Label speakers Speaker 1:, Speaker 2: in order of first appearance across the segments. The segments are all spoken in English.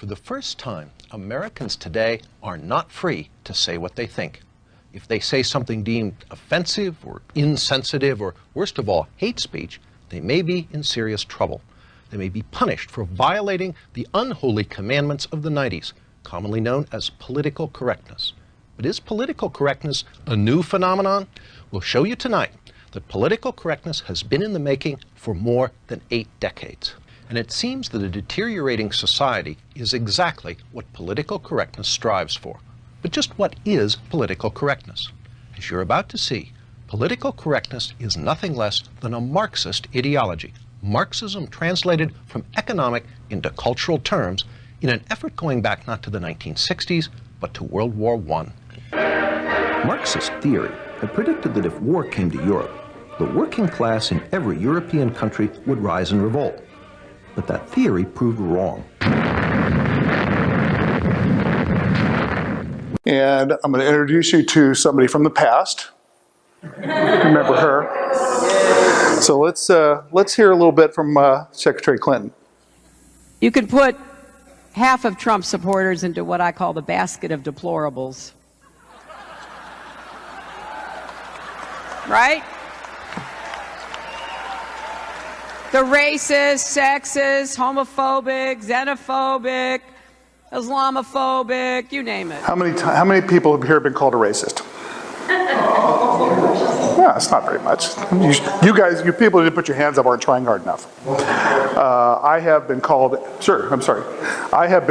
Speaker 1: For the first time, Americans today are not free to say what they think. If they say something deemed offensive or insensitive or, worst of all, hate speech, they may be in serious trouble. They may be punished for violating the unholy commandments of the 90s, commonly known as political correctness. But is political correctness a new phenomenon? We'll show you tonight that political correctness has been in the making for more than 8 decades. And it seems that a deteriorating society is exactly what political correctness strives for. But just what is political correctness? As you're about to see, political correctness is nothing less than a Marxist ideology. Marxism translated from economic into cultural terms in an effort going back not to the 1960s, but to World War I.
Speaker 2: Marxist theory had predicted that if war came to Europe, the working class in every European country would rise in revolt. But that theory proved wrong.
Speaker 3: And I'm going to introduce you to somebody from the past. Remember her? So let's hear a little bit from Secretary Clinton.
Speaker 4: You could put half of Trump supporters into what I call the basket of deplorables. Right? The racist, sexist, homophobic, xenophobic, Islamophobic, you name it.
Speaker 3: How many people here have been called a racist? Yeah, it's not very much. You people who didn't put your hands up aren't trying hard enough. I have been called, sir, I'm sorry. I have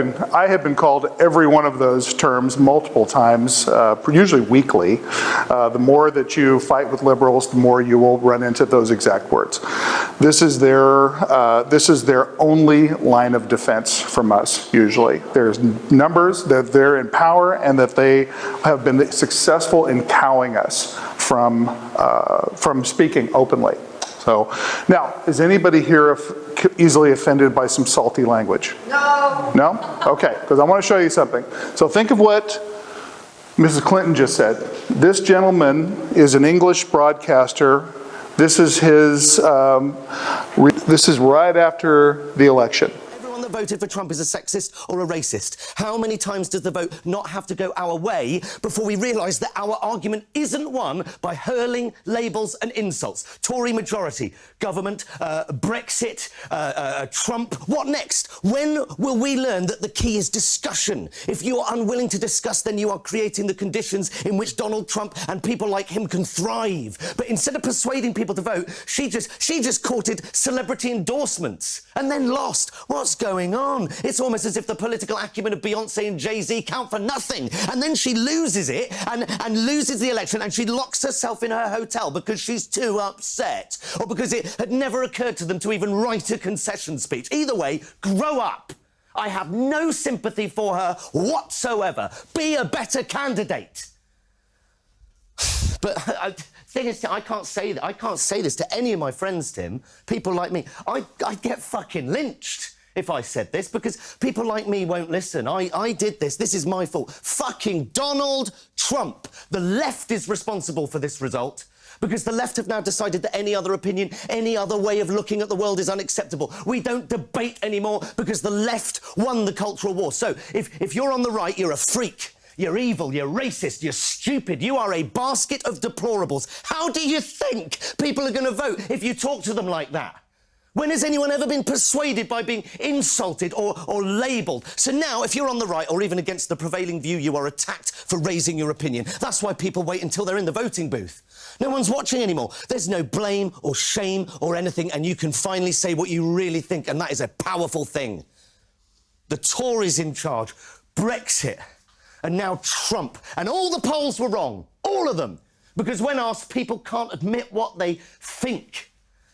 Speaker 3: been called every one of those terms multiple times, usually weekly. The more that you fight with liberals, the more you will run into those exact words. This is their only line of defense from us, usually. There's numbers that they're in power and that they have been successful in cowing us from speaking openly. So, now, is anybody here easily offended by some salty language?
Speaker 4: No.
Speaker 3: No? Okay, because I want to show you something. So think of what Mrs. Clinton just said. This gentleman is an English broadcaster. This is his, this is right after the election.
Speaker 5: That voted for Trump is a sexist or a racist. How many times does the vote not have to go our way before we realise that our argument isn't won by hurling labels and insults? Tory majority, government, Brexit, Trump. What next? When will we learn that the key is discussion? If you are unwilling to discuss, then you are creating the conditions in which Donald Trump and people like him can thrive. But instead of persuading people to vote, she just courted celebrity endorsements and then lost. What's going on? It's almost as if the political acumen of Beyonce and Jay-Z count for nothing. And then she loses it and loses the election and she locks herself in her hotel because she's too upset or because it had never occurred to them to even write a concession speech. Either way, grow up. I have no sympathy for her whatsoever. Be a better candidate. But thing is, I can't say this to any of my friends, Tim. People like me. I'd get fucking lynched if I said this, because people like me won't listen. I did this. This is my fault. Fucking Donald Trump. The left is responsible for this result, because the left have now decided that any other opinion, any other way of looking at the world is unacceptable. We don't debate anymore because the left won the cultural war. So if you're on the right, you're a freak. You're evil, you're racist, you're stupid, you are a basket of deplorables. How do you think people are going to vote if you talk to them like that? When has anyone ever been persuaded by being insulted or labelled? So now, if you're on the right or even against the prevailing view, you are attacked for raising your opinion. That's why people wait until they're in the voting booth. No one's watching anymore. There's no blame or shame or anything, and you can finally say what you really think, and that is a powerful thing. The Tories in charge, Brexit, and now Trump. And all the polls were wrong. All of them. Because when asked, people can't admit what they think.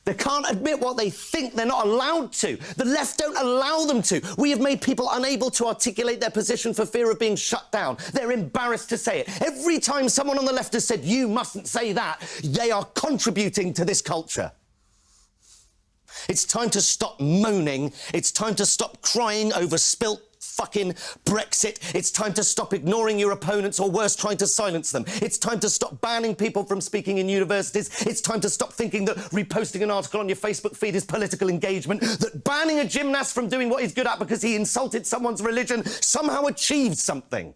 Speaker 5: They can't admit what they think. They're not allowed to. The left don't allow them to. We have made people unable to articulate their position for fear of being shut down. They're embarrassed to say it. Every time someone on the left has said, you mustn't say that, they are contributing to this culture. It's time to stop moaning. It's time to stop crying over spilt fucking Brexit. It's time to stop ignoring your opponents, or worse, trying to silence them. It's time to stop banning people from speaking in universities. It's time to stop thinking that reposting an article on your Facebook feed is political engagement, that banning a gymnast from doing what he's good at because he insulted someone's religion somehow achieved something.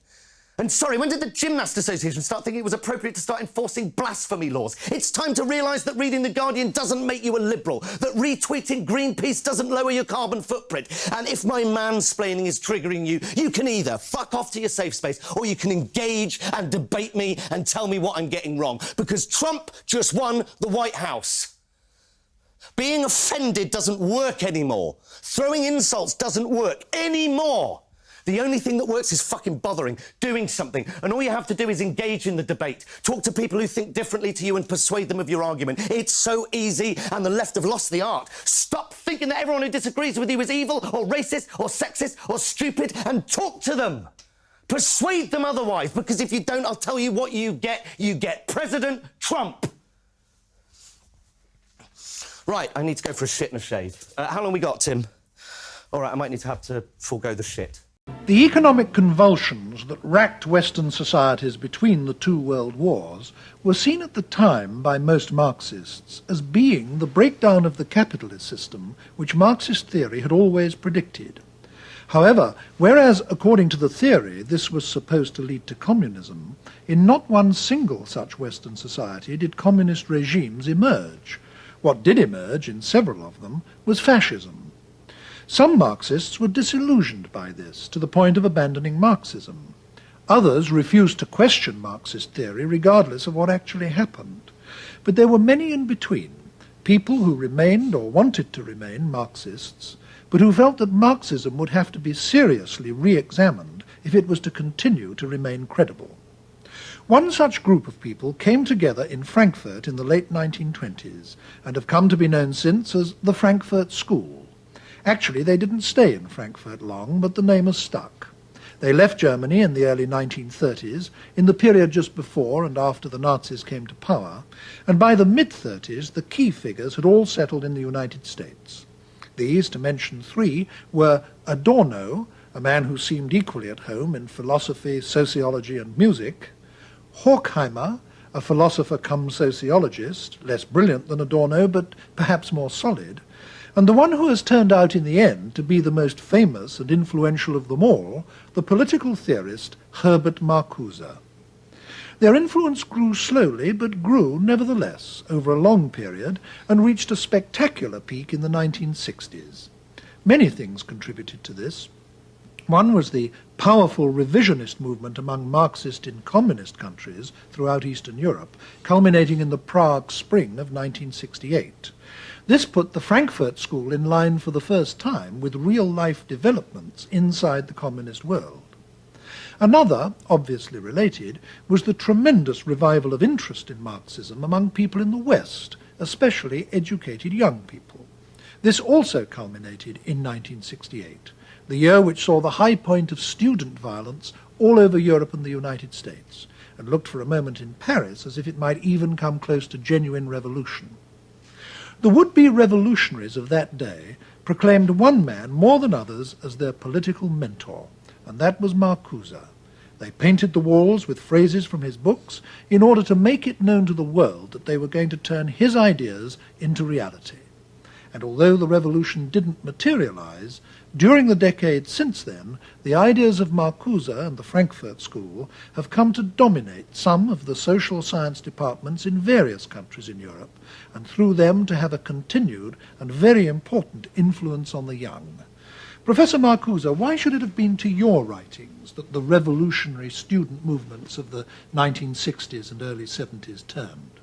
Speaker 5: And sorry, when did the Gymnast Association start thinking it was appropriate to start enforcing blasphemy laws? It's time to realise that reading The Guardian doesn't make you a liberal, that retweeting Greenpeace doesn't lower your carbon footprint. And if my mansplaining is triggering you, you can either fuck off to your safe space, or you can engage and debate me and tell me what I'm getting wrong. Because Trump just won the White House. Being offended doesn't work anymore. Throwing insults doesn't work anymore. The only thing that works is fucking bothering, doing something. And all you have to do is engage in the debate. Talk to people who think differently to you and persuade them of your argument. It's so easy, and the left have lost the art. Stop thinking that everyone who disagrees with you is evil or racist or sexist or stupid, and talk to them. Persuade them otherwise, because if you don't, I'll tell you what you get. You get President Trump. Right, I need to go for a shit and a shave. How long we got, Tim? All right, I might need to have to forego the shit.
Speaker 6: The economic convulsions that racked Western societies between the two world wars were seen at the time by most Marxists as being the breakdown of the capitalist system which Marxist theory had always predicted. However, whereas according to the theory this was supposed to lead to communism, in not one single such Western society did communist regimes emerge. What did emerge in several of them was fascism. Some Marxists were disillusioned by this, to the point of abandoning Marxism. Others refused to question Marxist theory regardless of what actually happened. But there were many in between, people who remained or wanted to remain Marxists, but who felt that Marxism would have to be seriously re-examined if it was to continue to remain credible. One such group of people came together in Frankfurt in the late 1920s and have come to be known since as the Frankfurt School. Actually, they didn't stay in Frankfurt long, but the name has stuck. They left Germany in the early 1930s, in the period just before and after the Nazis came to power, and by the mid-30s the key figures had all settled in the United States. These, to mention three, were Adorno, a man who seemed equally at home in philosophy, sociology and music; Horkheimer, a philosopher come sociologist, less brilliant than Adorno but perhaps more solid; and the one who has turned out in the end to be the most famous and influential of them all, the political theorist Herbert Marcuse. Their influence grew slowly, but grew nevertheless over a long period and reached a spectacular peak in the 1960s. Many things contributed to this. One was the powerful revisionist movement among Marxist in communist countries throughout Eastern Europe, culminating in the Prague Spring of 1968. This put the Frankfurt School in line for the first time with real-life developments inside the communist world. Another, obviously related, was the tremendous revival of interest in Marxism among people in the West, especially educated young people. This also culminated in 1968, the year which saw the high point of student violence all over Europe and the United States, and looked for a moment in Paris as if it might even come close to genuine revolution. The would-be revolutionaries of that day proclaimed one man more than others as their political mentor, and that was Marcuse. They painted the walls with phrases from his books in order to make it known to the world that they were going to turn his ideas into reality. And although the revolution didn't materialize, during the decades since then, the ideas of Marcuse and the Frankfurt School have come to dominate some of the social science departments in various countries in Europe, and through them to have a continued and very important influence on the young. Professor Marcuse, why should it have been to your writings that the revolutionary student movements of the 1960s and early 70s turned?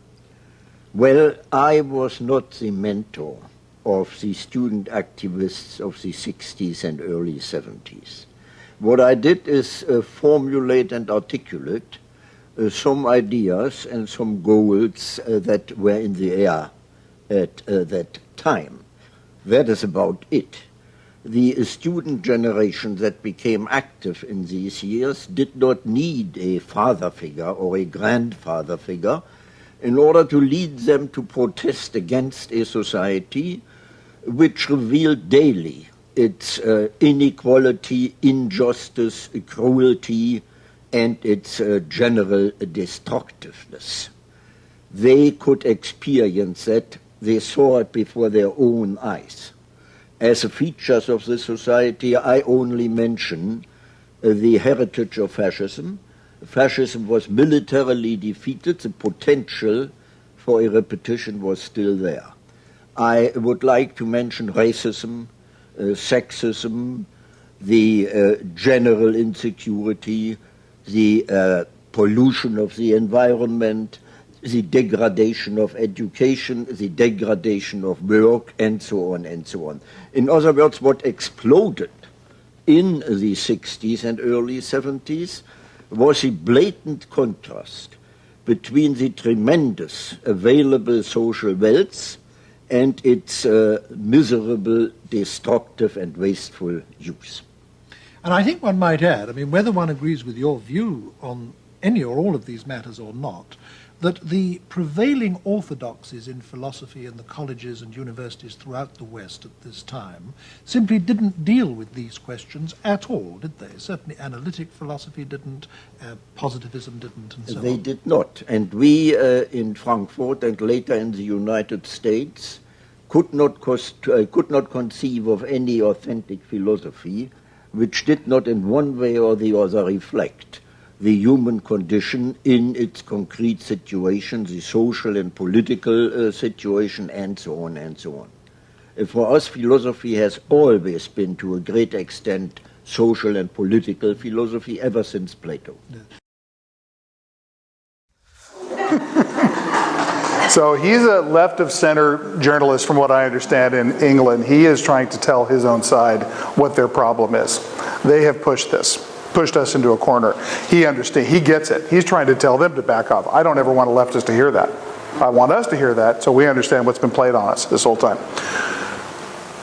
Speaker 7: Well, I was not the mentor of the student activists of the 60s and early 70s. What I did is formulate and articulate some ideas and some goals that were in the air at that time. That is about it. The student generation that became active in these years did not need a father figure or a grandfather figure in order to lead them to protest against a society which revealed daily its inequality, injustice, cruelty, and its general destructiveness. They could experience that. They saw it before their own eyes. As features of the society, I only mention the heritage of fascism. Fascism was militarily defeated. The potential for a repetition was still there. I would like to mention racism, sexism, the general insecurity, the pollution of the environment, the degradation of education, the degradation of work, and so on and so on. In other words, what exploded in the 60s and early 70s was a blatant contrast between the tremendous available social wealth and its miserable, destructive, and wasteful use.
Speaker 6: And I think one might add, I mean, whether one agrees with your view on any or all of these matters or not, that the prevailing orthodoxies in philosophy in the colleges and universities throughout the West at this time simply didn't deal with these questions at all, did they? Certainly analytic philosophy didn't, positivism didn't, and so on.
Speaker 7: They did not. And we in Frankfurt and later in the United States could not conceive of any authentic philosophy which did not in one way or the other reflect the human condition in its concrete situation, the social and political situation, and so on and so on. For us, philosophy has always been, to a great extent, social and political philosophy ever since Plato.
Speaker 3: So he's a left-of-center journalist, from what I understand, in England. He is trying to tell his own side what their problem is. They have pushed us into a corner. He understands, he gets it. He's trying to tell them to back off. I don't ever want a leftist to hear that. I want us to hear that so we understand what's been played on us this whole time.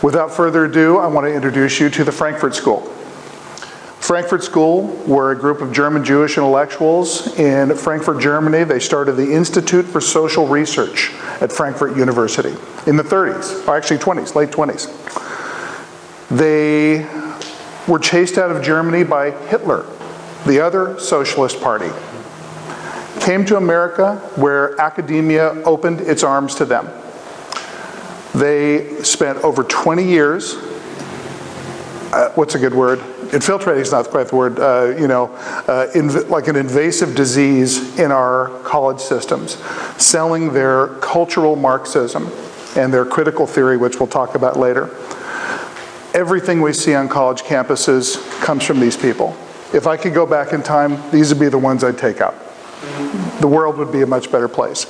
Speaker 3: Without further ado, I want to introduce you to the Frankfurt School. Frankfurt School were a group of German Jewish intellectuals in Frankfurt, Germany. They started the Institute for Social Research at Frankfurt University in the 30s, or actually 20s, late 20s. They were chased out of Germany by Hitler, the other socialist party. Came to America, where academia opened its arms to them. They spent over 20 years, what's a good word? Infiltrating is not quite the word, like an invasive disease in our college systems, selling their cultural Marxism and their critical theory, which we'll talk about later. Everything we see on college campuses comes from these people. If I could go back in time, these would be the ones I'd take out. The world would be a much better place.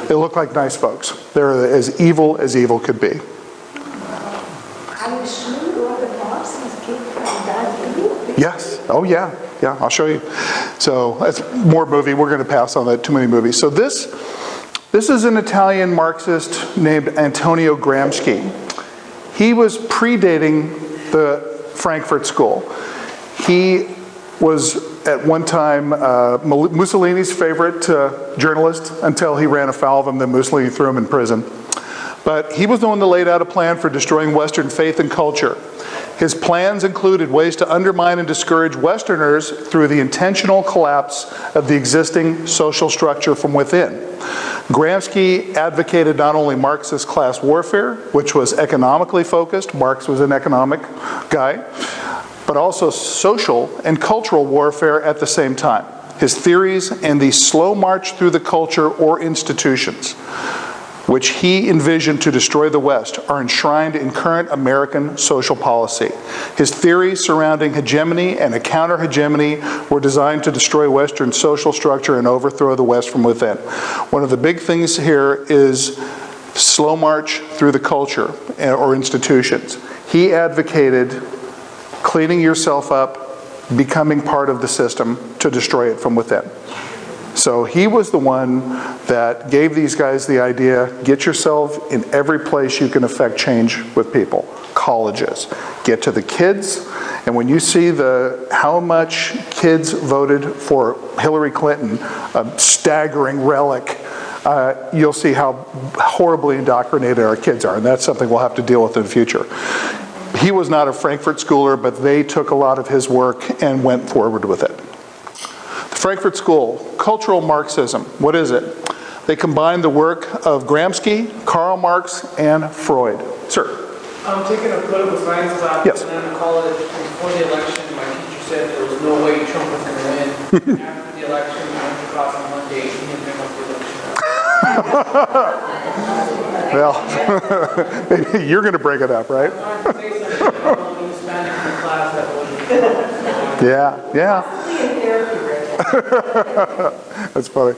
Speaker 3: They look like nice folks. They're as evil could be.
Speaker 8: Are you sure all the Marxists came from that view?
Speaker 3: Yes. Oh, yeah. Yeah, I'll show you. So that's more movie. We're going to pass on that. Too many movies. So this is an Italian Marxist named Antonio Gramsci. He was predating the Frankfurt School. He was at one time Mussolini's favorite journalist until he ran afoul of him, then Mussolini threw him in prison. But he was the one that laid out a plan for destroying Western faith and culture. His plans included ways to undermine and discourage Westerners through the intentional collapse of the existing social structure from within. Gramsci advocated not only Marxist class warfare, which was economically focused, Marx was an economic guy, but also social and cultural warfare at the same time. His theories and the slow march through the culture or institutions, which he envisioned to destroy the West, are enshrined in current American social policy. His theories surrounding hegemony and a counter-hegemony were designed to destroy Western social structure and overthrow the West from within. One of the big things here is slow march through the culture or institutions. He advocated cleaning yourself up, becoming part of the system to destroy it from within. So he was the one that gave these guys the idea, get yourself in every place you can affect change with people. Colleges. Get to the kids, and when you see how much kids voted for Hillary Clinton, a staggering relic, you'll see how horribly indoctrinated our kids are, and that's something we'll have to deal with in the future. He was not a Frankfurt Schooler, but they took a lot of his work and went forward with it. The Frankfurt School, cultural Marxism, what is it? They combined the work of Gramsci, Karl Marx, and Freud. Sir?
Speaker 9: I'm taking a political science class,
Speaker 3: Yes.
Speaker 9: and then in college, before the election, my teacher said there was no way Trump was going to win. After the election, we went to class on Monday, and he didn't bring up the election.
Speaker 3: Well, maybe you're going to break it up, right? Yeah. That's funny.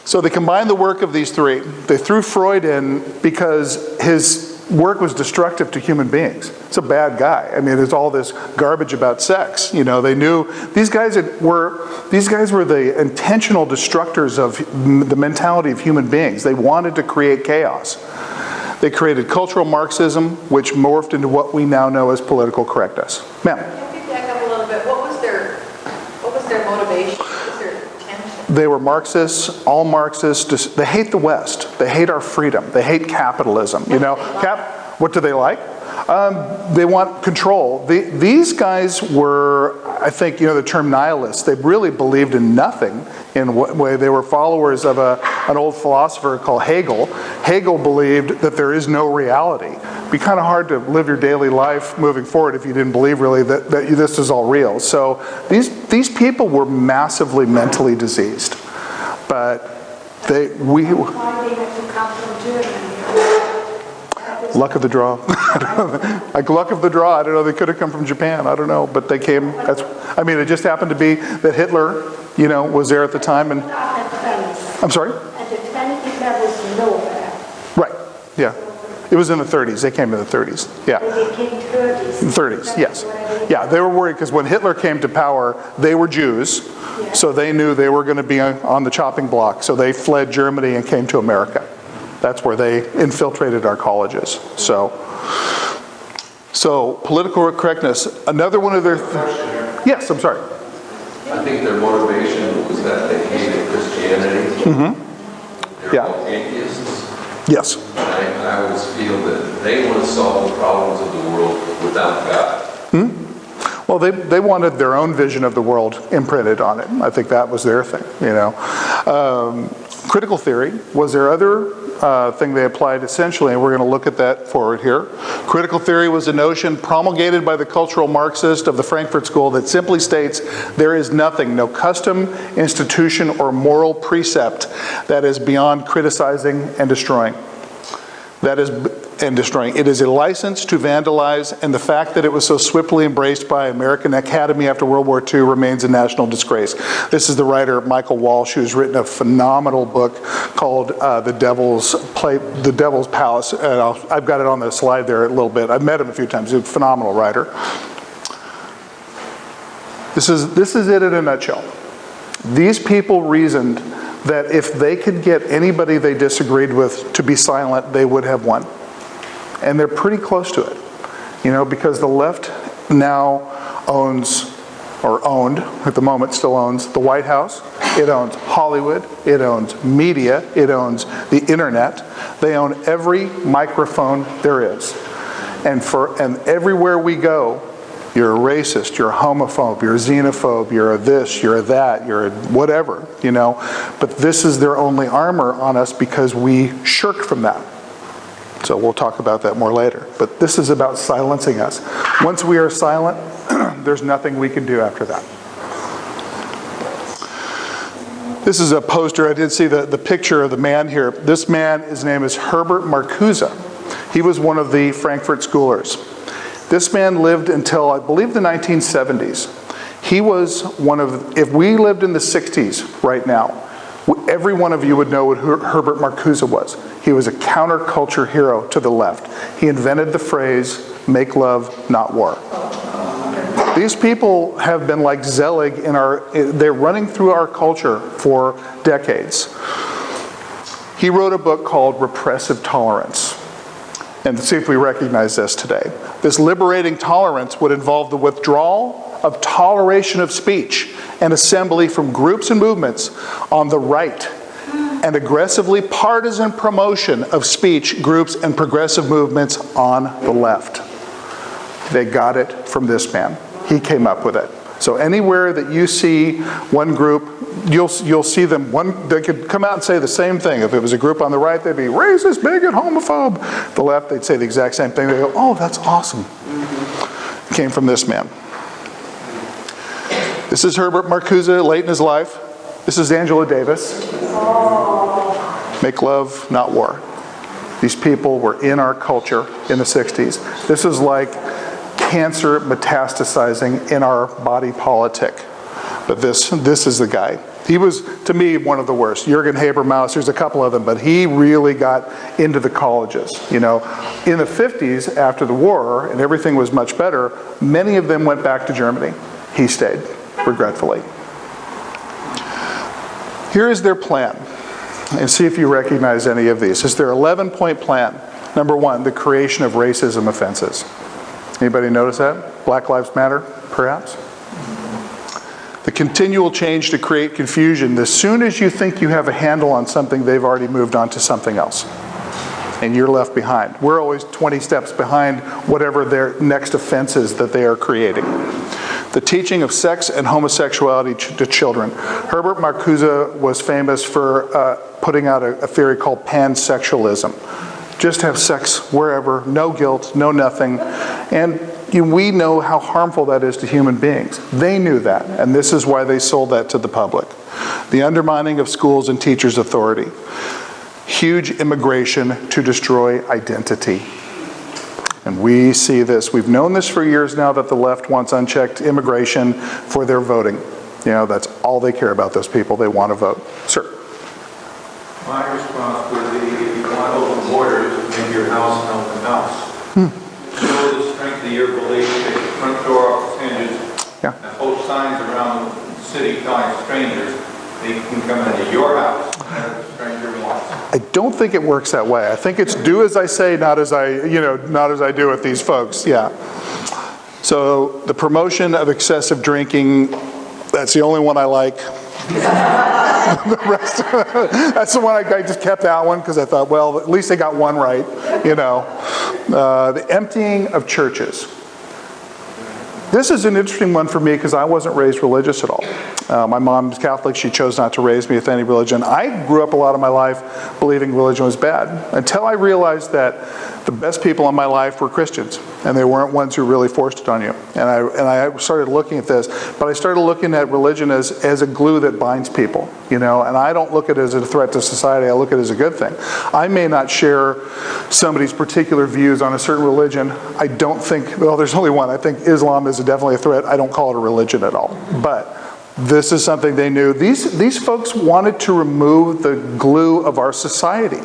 Speaker 3: So they combined the work of these three. They threw Freud in because his work was destructive to human beings. It's a bad guy. I mean, there's all this garbage about sex. You know, they knew these guys were the intentional destructors of the mentality of human beings. They wanted to create chaos. They created cultural Marxism, which morphed into what we now know as political correctness. Ma'am.
Speaker 10: Can we back up a little bit? What was their motivation? What was their intention?
Speaker 3: They were Marxists, all Marxists. They hate the West. They hate our freedom. They hate capitalism. You know, what do they like? They want control. These guys were, I think, you know, the term nihilists. They really believed in nothing in what way. They were followers of an old philosopher called Hegel. Hegel believed that there is no reality. It'd be kind of hard to live your daily life moving forward if you didn't believe really that this is all real. So these people were massively mentally diseased. But
Speaker 8: Why they had to come from Germany?
Speaker 3: luck of the draw. Like luck of the draw. I don't know. They could have come from Japan. I don't know. But they came. It just happened to be that Hitler, you know, was there at the time. And I'm sorry.
Speaker 8: At the 20s, there was nowhere.
Speaker 3: Right. Yeah. It was in the 30s. They came in the 30s. Yeah.
Speaker 8: They came 30s.
Speaker 3: 30s. Yes. Yeah. They were worried because when Hitler came to power, they were Jews, so they knew they were going to be on the chopping block. So they fled Germany and came to America. That's where they infiltrated our colleges. So political correctness. Another one of their. Yes, I'm sorry.
Speaker 11: I think their motivation was that they hated Christianity.
Speaker 3: Mm-hmm.
Speaker 11: They're all atheists.
Speaker 3: Yes.
Speaker 11: And I always feel that they want to solve the problems of the world without God.
Speaker 3: Hmm? Well, they wanted their own vision of the world imprinted on it. I think that was their thing, you know. Critical theory was their other thing they applied essentially, and we're going to look at that forward here. Critical theory was a notion promulgated by the cultural Marxist of the Frankfurt School that simply states there is nothing, no custom, institution, or moral precept that is beyond criticizing and destroying. It is a license to vandalize, and the fact that it was so swiftly embraced by American Academy after World War II remains a national disgrace. This is the writer Michael Walsh, who's written a phenomenal book called The Devil's Palace. And I've got it on the slide there a little bit. I've met him a few times. He's a phenomenal writer. This is it in a nutshell. These people reasoned that if they could get anybody they disagreed with to be silent, they would have won. And they're pretty close to it, you know, because the left now owns, or owned, at the moment still owns, the White House, it owns Hollywood, it owns media, it owns the internet. They own every microphone there is. And everywhere we go, you're a racist, you're a homophobe, you're a xenophobe, you're a this, you're a that, you're a whatever, you know. But this is their only armor on us because we shirk from that. So we'll talk about that more later. But this is about silencing us. Once we are silent, there's nothing we can do after that. This is a poster. I did see the picture of the man here. This man, his name is Herbert Marcuse. He was one of the Frankfurt Schoolers. This man lived until, I believe, the 1970s. He was one of, if we lived in the 60s right now, every one of you would know what Herbert Marcuse was. He was a counterculture hero to the left. He invented the phrase, make love, not war. These people have been like Zelig they're running through our culture for decades. He wrote a book called Repressive Tolerance. And see if we recognize this today. This liberating tolerance would involve the withdrawal of toleration of speech and assembly from groups and movements on the right, and aggressively partisan promotion of speech groups and progressive movements on the left. They got it from this man. He came up with it. So anywhere that you see one group, you'll see them, they could come out and say the same thing. If it was a group on the right, they'd be racist, bigot, homophobe. The left, they'd say the exact same thing. They go, oh, that's awesome. It came from this man. This is Herbert Marcuse late in his life. This is Angela Davis. Make love, not war. These people were in our culture in the 60s. This is like cancer metastasizing in our body politic. But this is the guy. He was, to me, one of the worst. Jürgen Habermas, there's a couple of them, but he really got into the colleges. You know, in the 50s, after the war, and everything was much better, many of them went back to Germany. He stayed, regretfully. Here is their plan. And see if you recognize any of these. It's their 11-point plan. Number one, the creation of racism offenses. Anybody notice that? Black Lives Matter, perhaps? The continual change to create confusion. As soon as you think you have a handle on something, they've already moved on to something else. And you're left behind. We're always 20 steps behind whatever their next offense is that they are creating. The teaching of sex and homosexuality to children. Herbert Marcuse was famous for putting out a theory called pansexualism. Just have sex wherever, no guilt, no nothing. And we know how harmful that is to human beings. They knew that, and this is why they sold that to the public. The undermining of schools and teachers' authority. Huge immigration to destroy identity. And we see this. We've known this for years now, that the left wants unchecked immigration for their voting. You know, that's all they care about, those people. They want to vote. Sir.
Speaker 12: My response would be, if you want open borders, make your house an open house. Show the strength of your belief, take the front door off its hinges, and post signs around the city telling strangers they can come into your house whenever the stranger wants.
Speaker 3: I don't think it works that way. I think it's do as I say, not as I do with these folks. Yeah. So the promotion of excessive drinking, that's the only one I like. The rest, that's the one I just kept that one because I thought, well, at least they got one right. You know, the emptying of churches. This is an interesting one for me because I wasn't raised religious at all. My mom's Catholic. She chose not to raise me with any religion. I grew up a lot of my life believing religion was bad until I realized that the best people in my life were Christians, and they weren't ones who really forced it on you. And I started looking at this, but I started looking at religion as a glue that binds people, you know, and I don't look at it as a threat to society. I look at it as a good thing. I may not share somebody's particular views on a certain religion. I don't think, well, there's only one. I think Islam is definitely a threat. I don't call it a religion at all. But this is something they knew. These folks wanted to remove the glue of our society.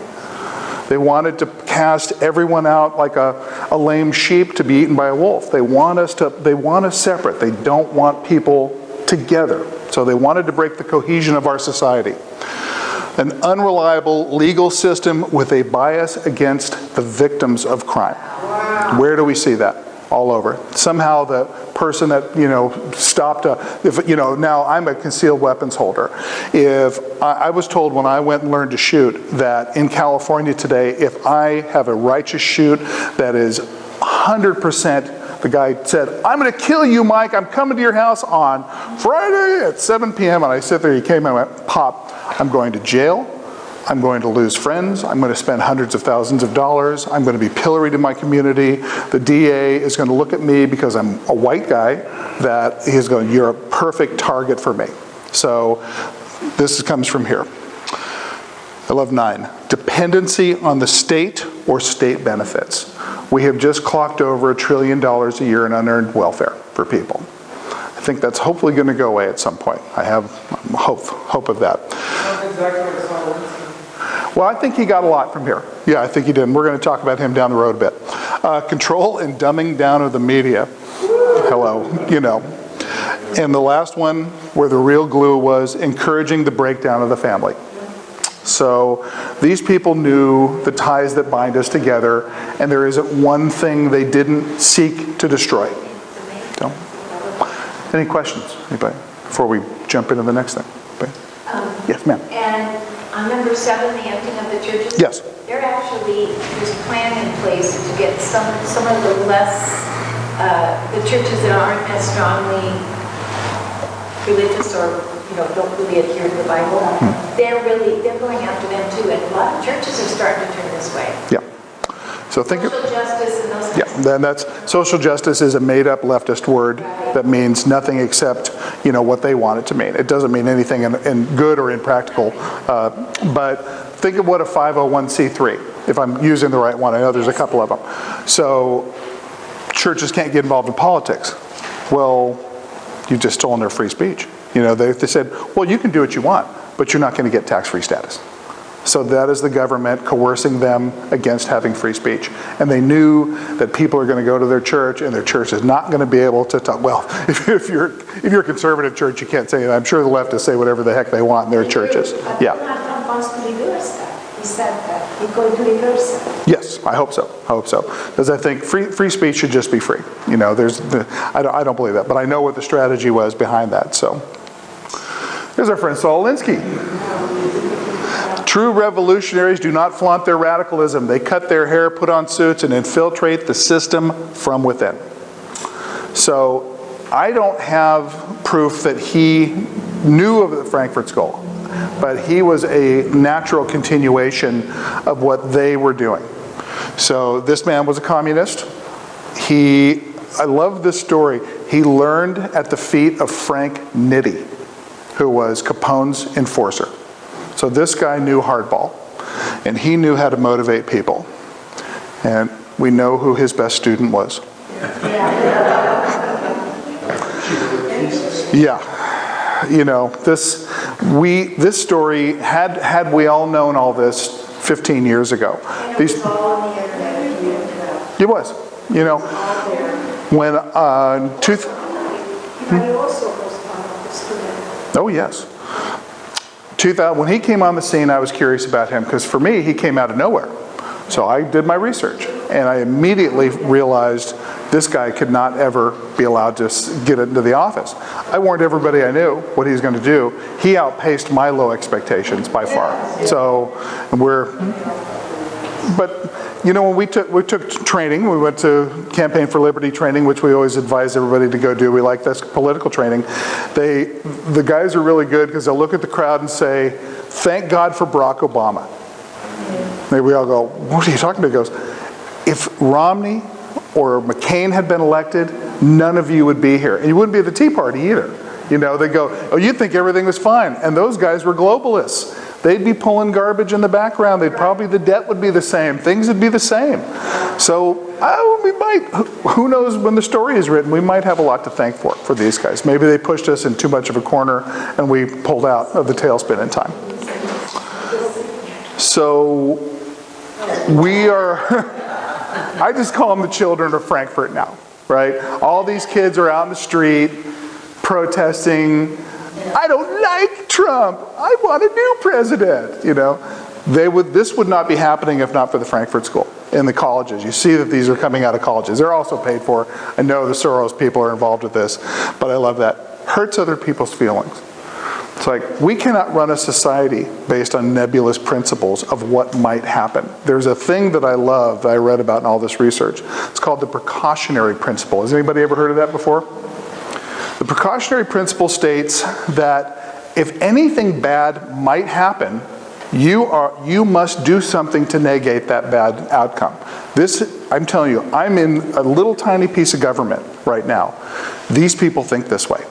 Speaker 3: They wanted to cast everyone out like a lame sheep to be eaten by a wolf. They want us separate. They don't want people together. So they wanted to break the cohesion of our society. An unreliable legal system with a bias against the victims of crime. Where do we see that? All over. Somehow the person that, you know, stopped now I'm a concealed weapons holder. If I was told when I went and learned to shoot that in California today, if I have a righteous shoot that is 100%, the guy said, I'm going to kill you, Mike. I'm coming to your house on Friday at 7 p.m. And I sit there, he came and went, Pop, I'm going to jail. I'm going to lose friends. I'm going to spend hundreds of thousands of dollars. I'm going to be pilloried in my community. The DA is going to look at me because I'm a white guy that he's going, you're a perfect target for me. So this comes from here. I love 9. Dependency on the state or state benefits. We have just clocked over $1 trillion a year in unearned welfare for people. I think that's hopefully going to go away at some point. I have hope of that.
Speaker 9: That's exactly what I saw.
Speaker 3: Well, I think he got a lot from here. Yeah, I think he did. And we're going to talk about him down the road a bit. Control and dumbing down of the media. Hello, you know. And the last one, where the real glue was, encouraging the breakdown of the family. So these people knew the ties that bind us together, and there isn't one thing they didn't seek to destroy. So, any questions, anybody, before we jump into the next thing? Yes, ma'am.
Speaker 8: And on number 7, the emptying of the churches?
Speaker 3: Yes.
Speaker 8: There's a plan in place to get some of the less the churches that aren't as strongly religious or, don't really adhere to the Bible, they're going after them too. And a lot of churches are starting to turn this way.
Speaker 3: Yeah. So think
Speaker 8: social justice and those
Speaker 3: yeah, then that's social justice is a made-up leftist word that means nothing except what they want it to mean. It doesn't mean anything in good or impractical. But think of what a 501c3, if I'm using the right one. I know there's a couple of them. So churches can't get involved in politics. Well, you've just stolen their free speech. They said, well, you can do what you want, but you're not going to get tax-free status. So that is the government coercing them against having free speech. And they knew that people are going to go to their church, and their church is not going to be able to talk. Well, if you're a conservative church, you can't say it. I'm sure the leftists say whatever the heck they want in their churches. Yeah.
Speaker 8: Trump wants to reverse that. He said that he's going to reverse it.
Speaker 3: Yes, I hope so. Because I think free speech should just be free. I don't believe that, but I know what the strategy was behind that. So there's our friend Saul Alinsky. True revolutionaries do not flaunt their radicalism. They cut their hair, put on suits, and infiltrate the system from within. So I don't have proof that he knew of the Frankfurt School, but he was a natural continuation of what they were doing. So this man was a communist. I love this story. He learned at the feet of Frank Nitti, who was Capone's enforcer. So this guy knew hardball, and he knew how to motivate people. And we know who his best student was. Yeah. This story, had we all known all this 15 years ago. It was. When oh yes. When he came on the scene, I was curious about him, because for me, he came out of nowhere. So I did my research, and I immediately realized this guy could not ever be allowed to get into the office. I warned everybody I knew what he was going to do. He outpaced my low expectations by far. So when we took training, we went to Campaign for Liberty training, which we always advise everybody to go do. We like this political training. The guys are really good because they'll look at the crowd and say, "Thank God for Barack Obama." And we all go, "What are you talking about?" He goes, "If Romney or McCain had been elected, none of you would be here. And you wouldn't be at the Tea Party either." They go, "Oh, you'd think everything was fine." And those guys were globalists. They'd be pulling garbage in the background. The debt would be the same. Things would be the same. So we might, who knows, when the story is written, we might have a lot to thank for these guys. Maybe they pushed us in too much of a corner and we pulled out of the tailspin in time. So we are, I just call them the children of Frankfurt now, right? All these kids are out in the street protesting. I don't like Trump. I want a new president. This would not be happening if not for the Frankfurt School in the colleges. You see that these are coming out of colleges. They're also paid for. I know the Soros people are involved with this, but I love that. Hurts other people's feelings. It's like, we cannot run a society based on nebulous principles of what might happen. There's a thing that I love that I read about in all this research. It's called the precautionary principle. Has anybody ever heard of that before? The precautionary principle states that if anything bad might happen, you must do something to negate that bad outcome. I'm telling you, I'm in a little tiny piece of government right now. These people think this way.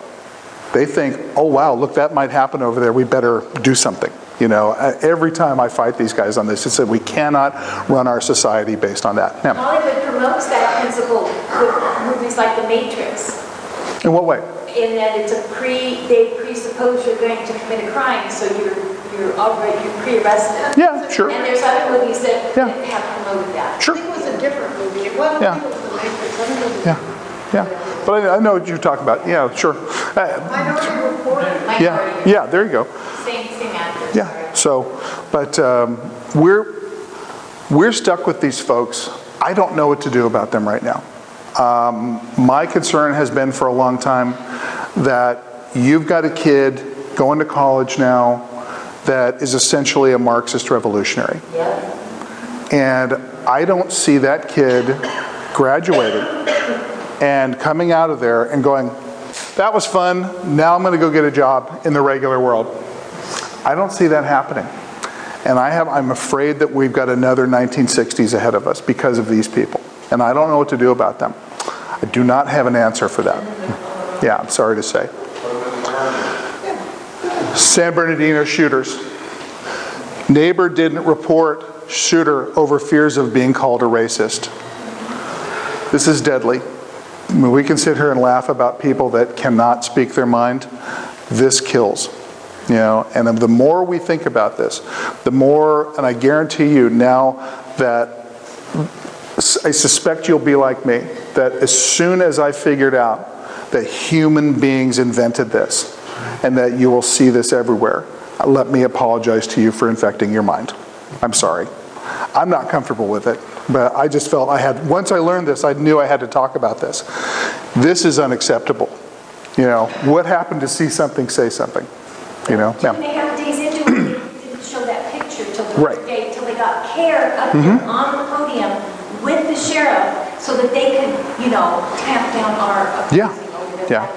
Speaker 3: They think, oh wow, look, that might happen over there, we better do something. Every time I fight these guys on this, it's that we cannot run our society based on that. Yeah.
Speaker 8: Hollywood promotes that principle with movies like The Matrix.
Speaker 3: In what way?
Speaker 8: In that they presuppose you're going to commit a crime, so you're pre-arrested.
Speaker 3: Yeah, sure.
Speaker 8: And there's other movies that have promoted that.
Speaker 3: Sure.
Speaker 8: I think it was a different movie. It wasn't The Matrix.
Speaker 3: Yeah. But I know what you're talking about. Yeah, sure.
Speaker 8: Minority Report.
Speaker 3: Yeah, there you go.
Speaker 8: Same actors.
Speaker 3: Yeah. So, but we're stuck with these folks. I don't know what to do about them right now. My concern has been for a long time that you've got a kid going to college now that is essentially a Marxist revolutionary. And I don't see that kid graduating and coming out of there and going, that was fun, now I'm going to go get a job in the regular world. I don't see that happening. And I'm afraid that we've got another 1960s ahead of us because of these people. And I don't know what to do about them. I do not have an answer for that. Yeah, I'm sorry to say. San Bernardino shooters. Neighbor didn't report shooter over fears of being called a racist. This is deadly. I mean, we can sit here and laugh about people that cannot speak their mind. This kills. You know, and the more we think about this, the more, and I guarantee you now that I suspect you'll be like me, that as soon as I figured out that human beings invented this, and that you will see this everywhere, let me apologize to you for infecting your mind. I'm sorry. I'm not comfortable with it, but I just felt once I learned this, I knew I had to talk about this. This is unacceptable. You know, what happened to see something, say something? You know?
Speaker 8: 2.5 days into it, they didn't show that picture till the third day, till they got care up there on the podium with the sheriff so that they could, you know, tamp down our opposing over this.
Speaker 3: Yeah.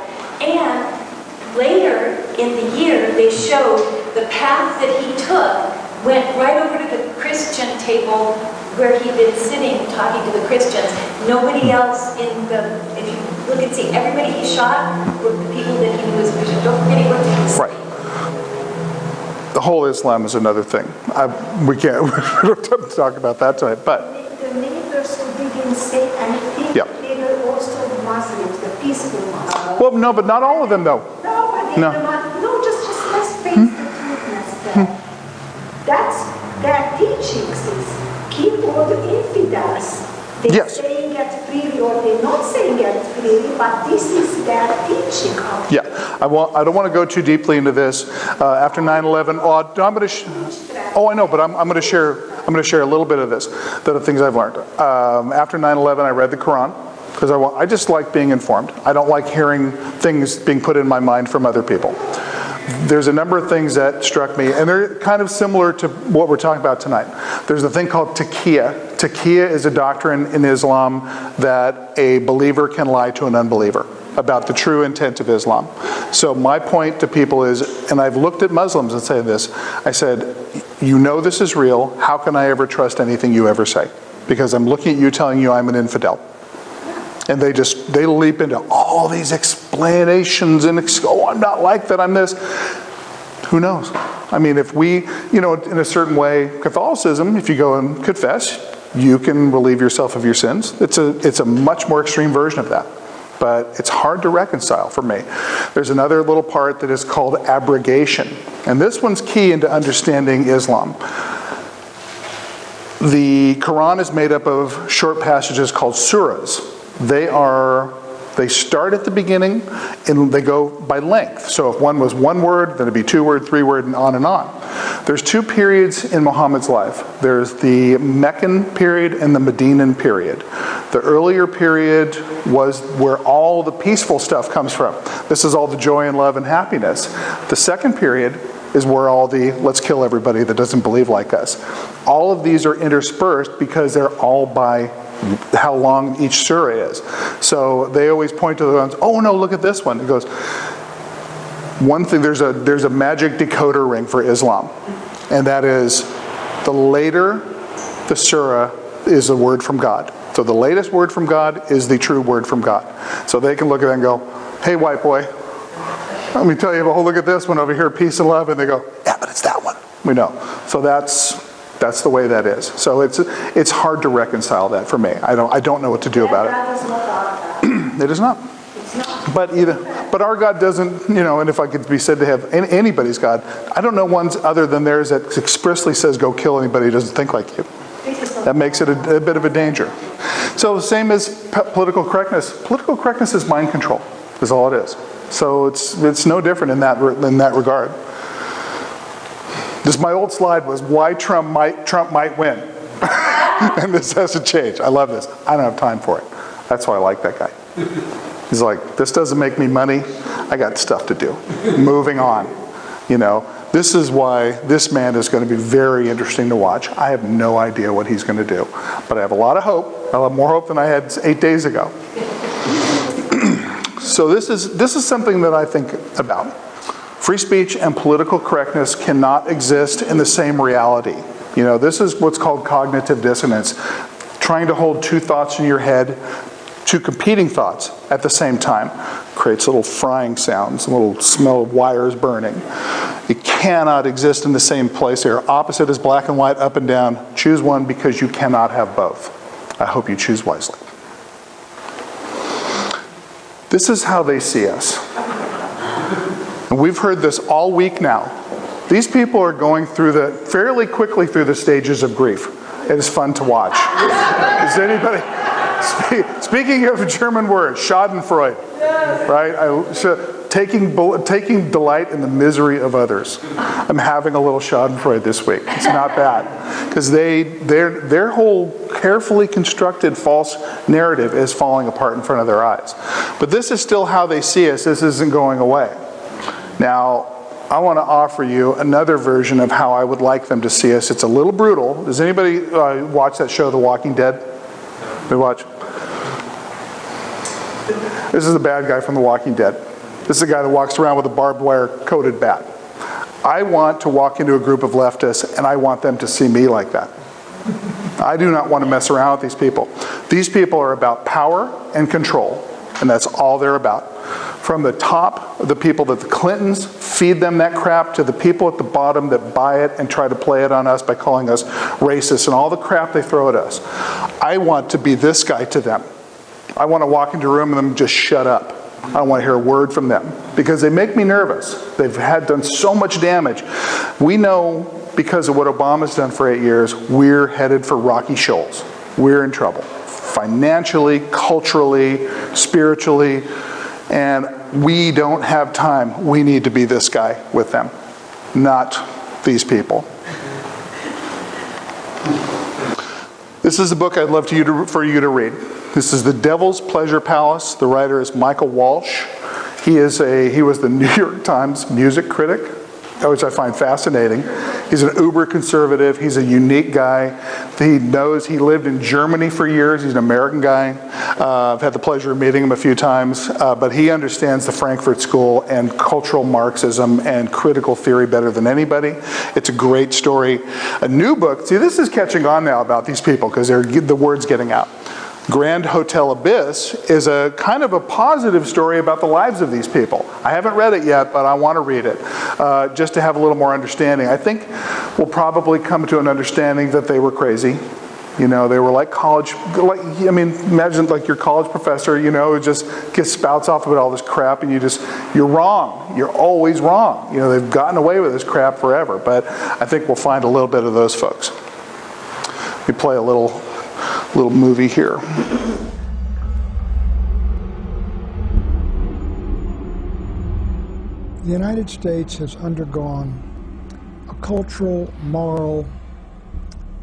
Speaker 8: And later in the year, they showed the path that he took went right over to the Christian table where he'd been sitting talking to the Christians. Nobody else if you look and see, everybody he shot were the people that he knew as Christian. Don't forget he went to his
Speaker 3: Right. The whole Islam is another thing. We don't have to talk about that tonight, but.
Speaker 8: The neighbors who didn't say anything, they were also Muslims, the peaceful Muslims.
Speaker 3: Well, no, but not all of them, though.
Speaker 8: No, just let's face the truth. That's their teachings is keep all the infidels. They're saying it freely or they're not saying it freely, but this is their teaching.
Speaker 3: Yeah, I don't want to go too deeply into this. After 9/11, I know, but I'm going to share a little bit of this, the things I've learned. After 9/11, I read the Quran because I just like being informed. I don't like hearing things being put in my mind from other people. There's a number of things that struck me, and they're kind of similar to what we're talking about tonight. There's a thing called taqiyya. Taqiyya is a doctrine in Islam that a believer can lie to an unbeliever about the true intent of Islam. So my point to people is, and I've looked at Muslims and say this, I said, you know this is real, how can I ever trust anything you ever say? Because I'm looking at you telling you I'm an infidel. And they leap into all these explanations and, oh, I'm not like that, I'm this. Who knows? I mean, if we, in a certain way, Catholicism, if you go and confess, you can relieve yourself of your sins. It's a much more extreme version of that. But it's hard to reconcile for me. There's another little part that is called abrogation. And this one's key into understanding Islam. The Quran is made up of short passages called surahs. They start at the beginning and they go by length. So if one was one word, then it'd be 2 word, 3 word, and on and on. There's 2 periods in Muhammad's life. There's the Meccan period and the Medinan period. The earlier period was where all the peaceful stuff comes from. This is all the joy and love and happiness. The second period is where all the let's kill everybody that doesn't believe like us. All of these are interspersed because they're all by how long each surah is. So they always point to the ones, oh no, look at this one. It goes, one thing, there's a magic decoder ring for Islam. And that is, the later the surah is a word from God. So the latest word from God is the true word from God. So they can look at it and go, hey white boy, let me tell you, oh look at this one over here, peace and love. And they go, yeah, but it's that one. We know. So that's the way that is. So it's hard to reconcile that for me. I don't know what to do about it. It is not. But our God doesn't, and if I could be said to have anybody's God, I don't know ones other than theirs that expressly says go kill anybody who doesn't think like you. That makes it a bit of a danger. So same as political correctness. Political correctness is mind control, is all it is. So it's no different in that regard. My old slide was why Trump might win. And this hasn't changed. I love this. I don't have time for it. That's why I like that guy. He's like, this doesn't make me money. I got stuff to do. Moving on. This is why this man is going to be very interesting to watch. I have no idea what he's going to do. But I have a lot of hope. I have more hope than I had 8 days ago. So this is something that I think about. Free speech and political correctness cannot exist in the same reality. You know, this is what's called cognitive dissonance. Trying to hold two thoughts in your head, two competing thoughts at the same time, creates little frying sounds, a little smell of wires burning. It cannot exist in the same place. They are opposite as black and white, up and down. Choose one because you cannot have both. I hope you choose wisely. This is how they see us. And we've heard this all week now. These people are going through fairly quickly through the stages of grief. It is fun to watch. Is anybody, speaking of German words, Schadenfreude, right? Taking delight in the misery of others. I'm having a little Schadenfreude this week. It's not bad. Because their whole carefully constructed false narrative is falling apart in front of their eyes. But this is still how they see us. This isn't going away. Now, I want to offer you another version of how I would like them to see us. It's a little brutal. Does anybody watch that show, The Walking Dead? We watch? This is the bad guy from The Walking Dead. This is the guy that walks around with a barbed wire coated bat. I want to walk into a group of leftists and I want them to see me like that. I do not want to mess around with these people. These people are about power and control, and that's all they're about. From the top, the people that the Clintons feed them that crap, to the people at the bottom that buy it and try to play it on us by calling us racist and all the crap they throw at us. I want to be this guy to them. I want to walk into a room and them just shut up. I don't want to hear a word from them because they make me nervous. They've done so much damage. We know because of what Obama's done for 8 years, we're headed for rocky shoals. We're in trouble. Financially, culturally, spiritually, and we don't have time. We need to be this guy with them, not these people. This is a book I'd love for you to read. This is The Devil's Pleasure Palace. The writer is Michael Walsh. He was the New York Times music critic, which I find fascinating. He's an uber conservative. He's a unique guy. He lived in Germany for years. He's an American guy. I've had the pleasure of meeting him a few times, but he understands the Frankfurt School and cultural Marxism and critical theory better than anybody. It's a great story. A new book, see, this is catching on now about these people because the word's getting out. Grand Hotel Abyss is a kind of a positive story about the lives of these people. I haven't read it yet, but I want to read it just to have a little more understanding. I think we'll probably come to an understanding that they were crazy. You know, they were like college, imagine like your college professor, who just spouts off about all this crap and you're wrong. You're always wrong. They've gotten away with this crap forever, but I think we'll find a little bit of those folks. We play a little movie here.
Speaker 13: The United States has undergone a cultural, moral,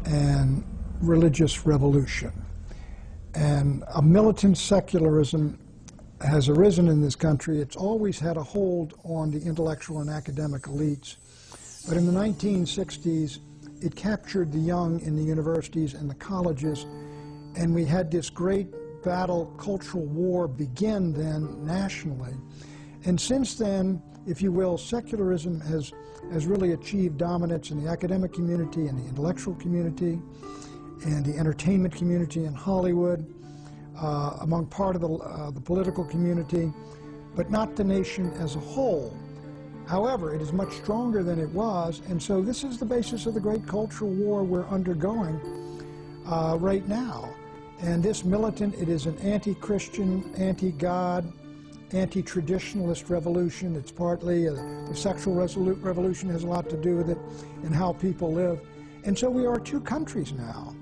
Speaker 13: and religious revolution. And a militant secularism has arisen in this country. It's always had a hold on the intellectual and academic elites. But in the 1960s, it captured the young in the universities and the colleges, and we had this great battle, cultural war begin then nationally. And since then, if you will, secularism has really achieved dominance in the academic community and the intellectual community and the entertainment community in Hollywood, among part of the political community, but not the nation as a whole. However, it is much stronger than it was, and so this is the basis of the great cultural war we're undergoing right now. And this militant, it is an anti-Christian, anti-God, anti-traditionalist revolution. It's partly the sexual revolution has a lot to do with it and how people live. And so we are two countries now.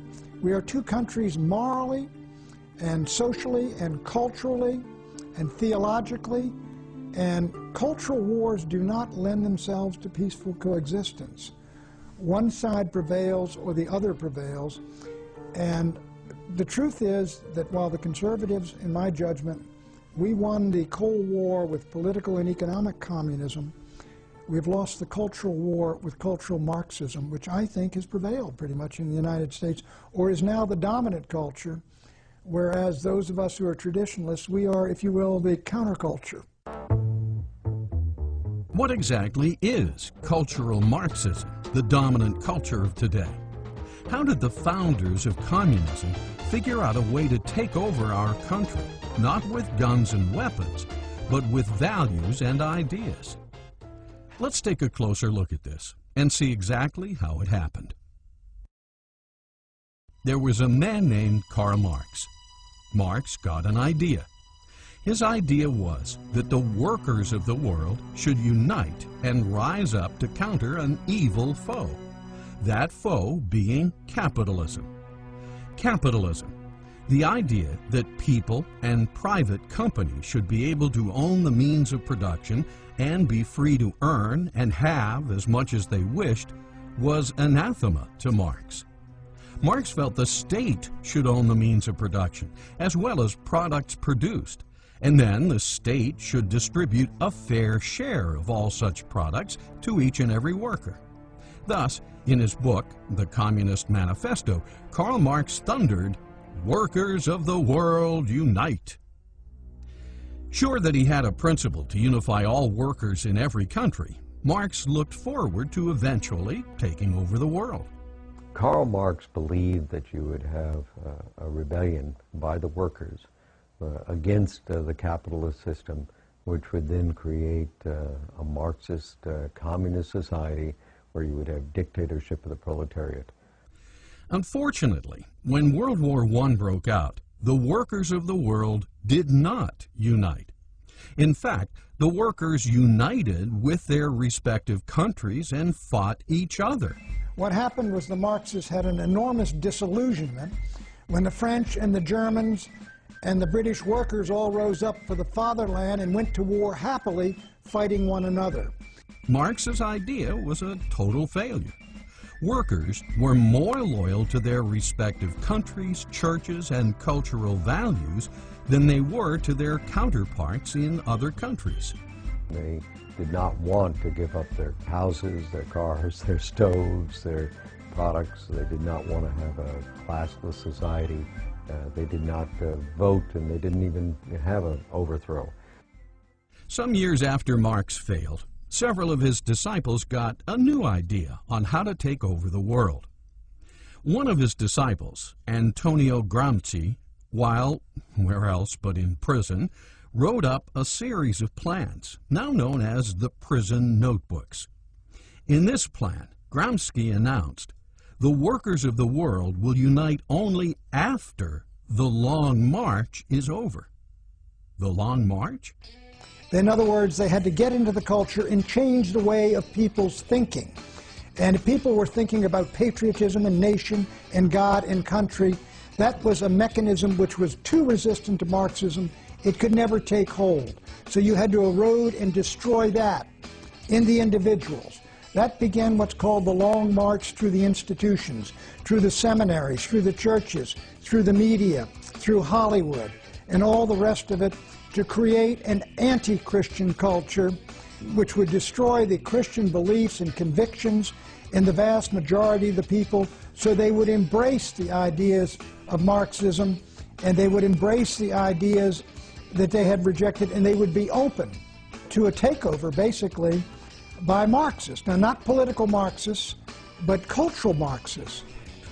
Speaker 13: We are two countries morally and socially and culturally and theologically. And cultural wars do not lend themselves to peaceful coexistence. One side prevails or the other prevails. And the truth is that while the conservatives, in my judgment, we won the Cold War with political and economic communism, we've lost the cultural war with cultural Marxism, which I think has prevailed pretty much in the United States, or is now the dominant culture, whereas those of us who are traditionalists, we are, if you will, the counterculture.
Speaker 14: What exactly is cultural Marxism, the dominant culture of today? How did the founders of communism figure out a way to take over our country, not with guns and weapons, but with values and ideas? Let's take a closer look at this and see exactly how it happened. There was a man named Karl Marx. Marx got an idea. His idea was that the workers of the world should unite and rise up to counter an evil foe, that foe being capitalism. Capitalism, the idea that people and private companies should be able to own the means of production and be free to earn and have as much as they wished, was anathema to Marx. Marx felt the state should own the means of production as well as products produced, and then the state should distribute a fair share of all such products to each and every worker. Thus, in his book, The Communist Manifesto, Karl Marx thundered, "Workers of the world, unite!" Sure that he had a principle to unify all workers in every country, Marx looked forward to eventually taking over the world.
Speaker 15: Karl Marx believed that you would have a rebellion by the workers against the capitalist system, which would then create a Marxist communist society where you would have dictatorship of the proletariat.
Speaker 14: Unfortunately, when World War I broke out, the workers of the world did not unite. In fact, the workers united with their respective countries and fought each other.
Speaker 13: What happened was the Marxists had an enormous disillusionment when the French and the Germans and the British workers all rose up for the fatherland and went to war happily, fighting one another.
Speaker 14: Marx's idea was a total failure. Workers were more loyal to their respective countries, churches, and cultural values than they were to their counterparts in other countries.
Speaker 15: They did not want to give up their houses, their cars, their stoves, their products. They did not want to have a classless society. They did not vote, and they didn't even have an overthrow.
Speaker 14: Some years after Marx failed, several of his disciples got a new idea on how to take over the world. One of his disciples, Antonio Gramsci, while where else but in prison, wrote up a series of plans, now known as the Prison Notebooks. In this plan, Gramsci announced, "The workers of the world will unite only after the Long March is over." The Long March?
Speaker 13: In other words, they had to get into the culture and change the way of people's thinking. And if people were thinking about patriotism and nation and God and country, that was a mechanism which was too resistant to Marxism. It could never take hold. So you had to erode and destroy that in the individuals. That began what's called the Long March through the institutions, through the seminaries, through the churches, through the media, through Hollywood, and all the rest of it, to create an anti-Christian culture which would destroy the Christian beliefs and convictions in the vast majority of the people, so they would embrace the ideas of Marxism, and they would embrace the ideas that they had rejected, and they would be open to a takeover, basically, by Marxists. Now, not political Marxists, but cultural Marxists.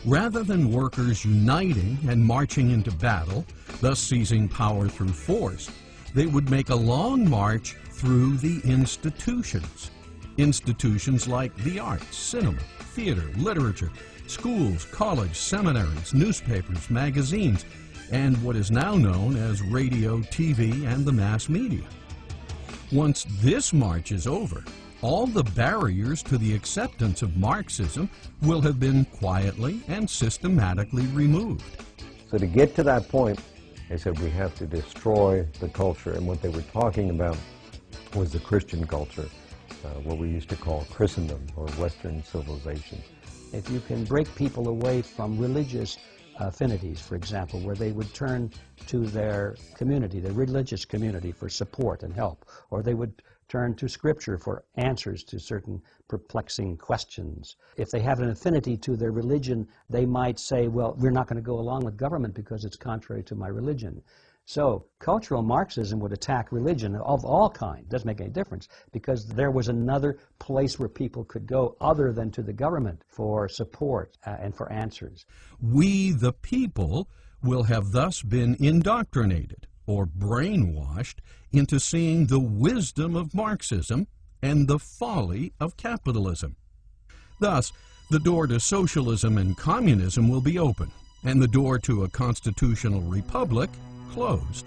Speaker 14: Rather than workers uniting and marching into battle, thus seizing power through force, they would make a long march through the institutions. Institutions like the arts, cinema, theater, literature, schools, college, seminaries, newspapers, magazines, and what is now known as radio, TV, and the mass media. Once this march is over, all the barriers to the acceptance of Marxism will have been quietly and systematically removed.
Speaker 15: So to get to that point, they said we have to destroy the culture, and what they were talking about was the Christian culture, what we used to call Christendom or Western civilization.
Speaker 16: If you can break people away from religious affinities, for example, where they would turn to their community, their religious community, for support and help, or they would turn to Scripture for answers to certain perplexing questions. If they have an affinity to their religion, they might say, well, we're not going to go along with government because it's contrary to my religion. So cultural Marxism would attack religion of all kinds. Doesn't make any difference, because there was another place where people could go other than to the government for support and for answers.
Speaker 14: We, the people, will have thus been indoctrinated or brainwashed into seeing the wisdom of Marxism and the folly of capitalism. Thus, the door to socialism and communism will be open, and the door to a constitutional republic closed,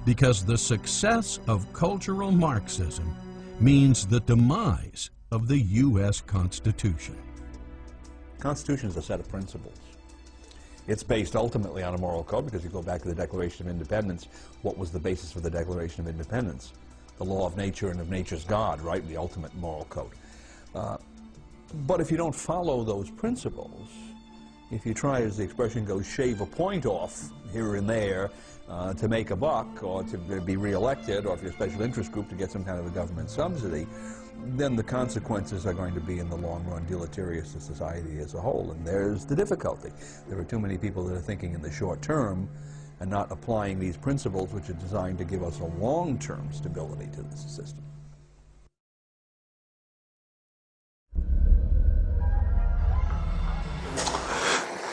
Speaker 14: because the success of cultural Marxism means the demise of the U.S. Constitution.
Speaker 17: The Constitution is a set of principles. It's based ultimately on a moral code, because you go back to the Declaration of Independence. What was the basis for the Declaration of Independence? The law of nature and of nature's God, right? The ultimate moral code. But if you don't follow those principles, if you try, as the expression goes, shave a point off here and there to make a buck, or to be reelected, or if you're a special interest group to get some kind of a government subsidy, then the consequences are going to be in the long run deleterious to society as a whole. And there's the difficulty. There are too many people that are thinking in the short term and not applying these principles, which are designed to give us a long-term stability to this system.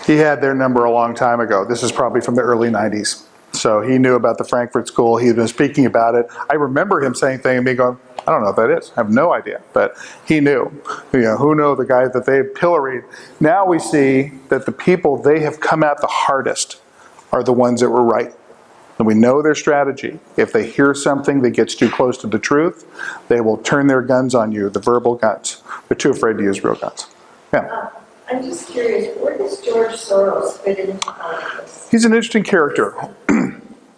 Speaker 3: He had their number a long time ago. This is probably from the early 90s. So he knew about the Frankfurt School. He had been speaking about it. I remember him saying things and me going, I don't know what that is. I have no idea. But he knew. You know, who knew the guy that they pilloried. Now we see that the people they have come at the hardest are the ones that were right. And we know their strategy. If they hear something that gets too close to the truth, they will turn their guns on you, the verbal guns. They're too afraid to use real guns. Yeah.
Speaker 18: I'm just curious, where does George Soros fit into all of this?
Speaker 3: He's an interesting character.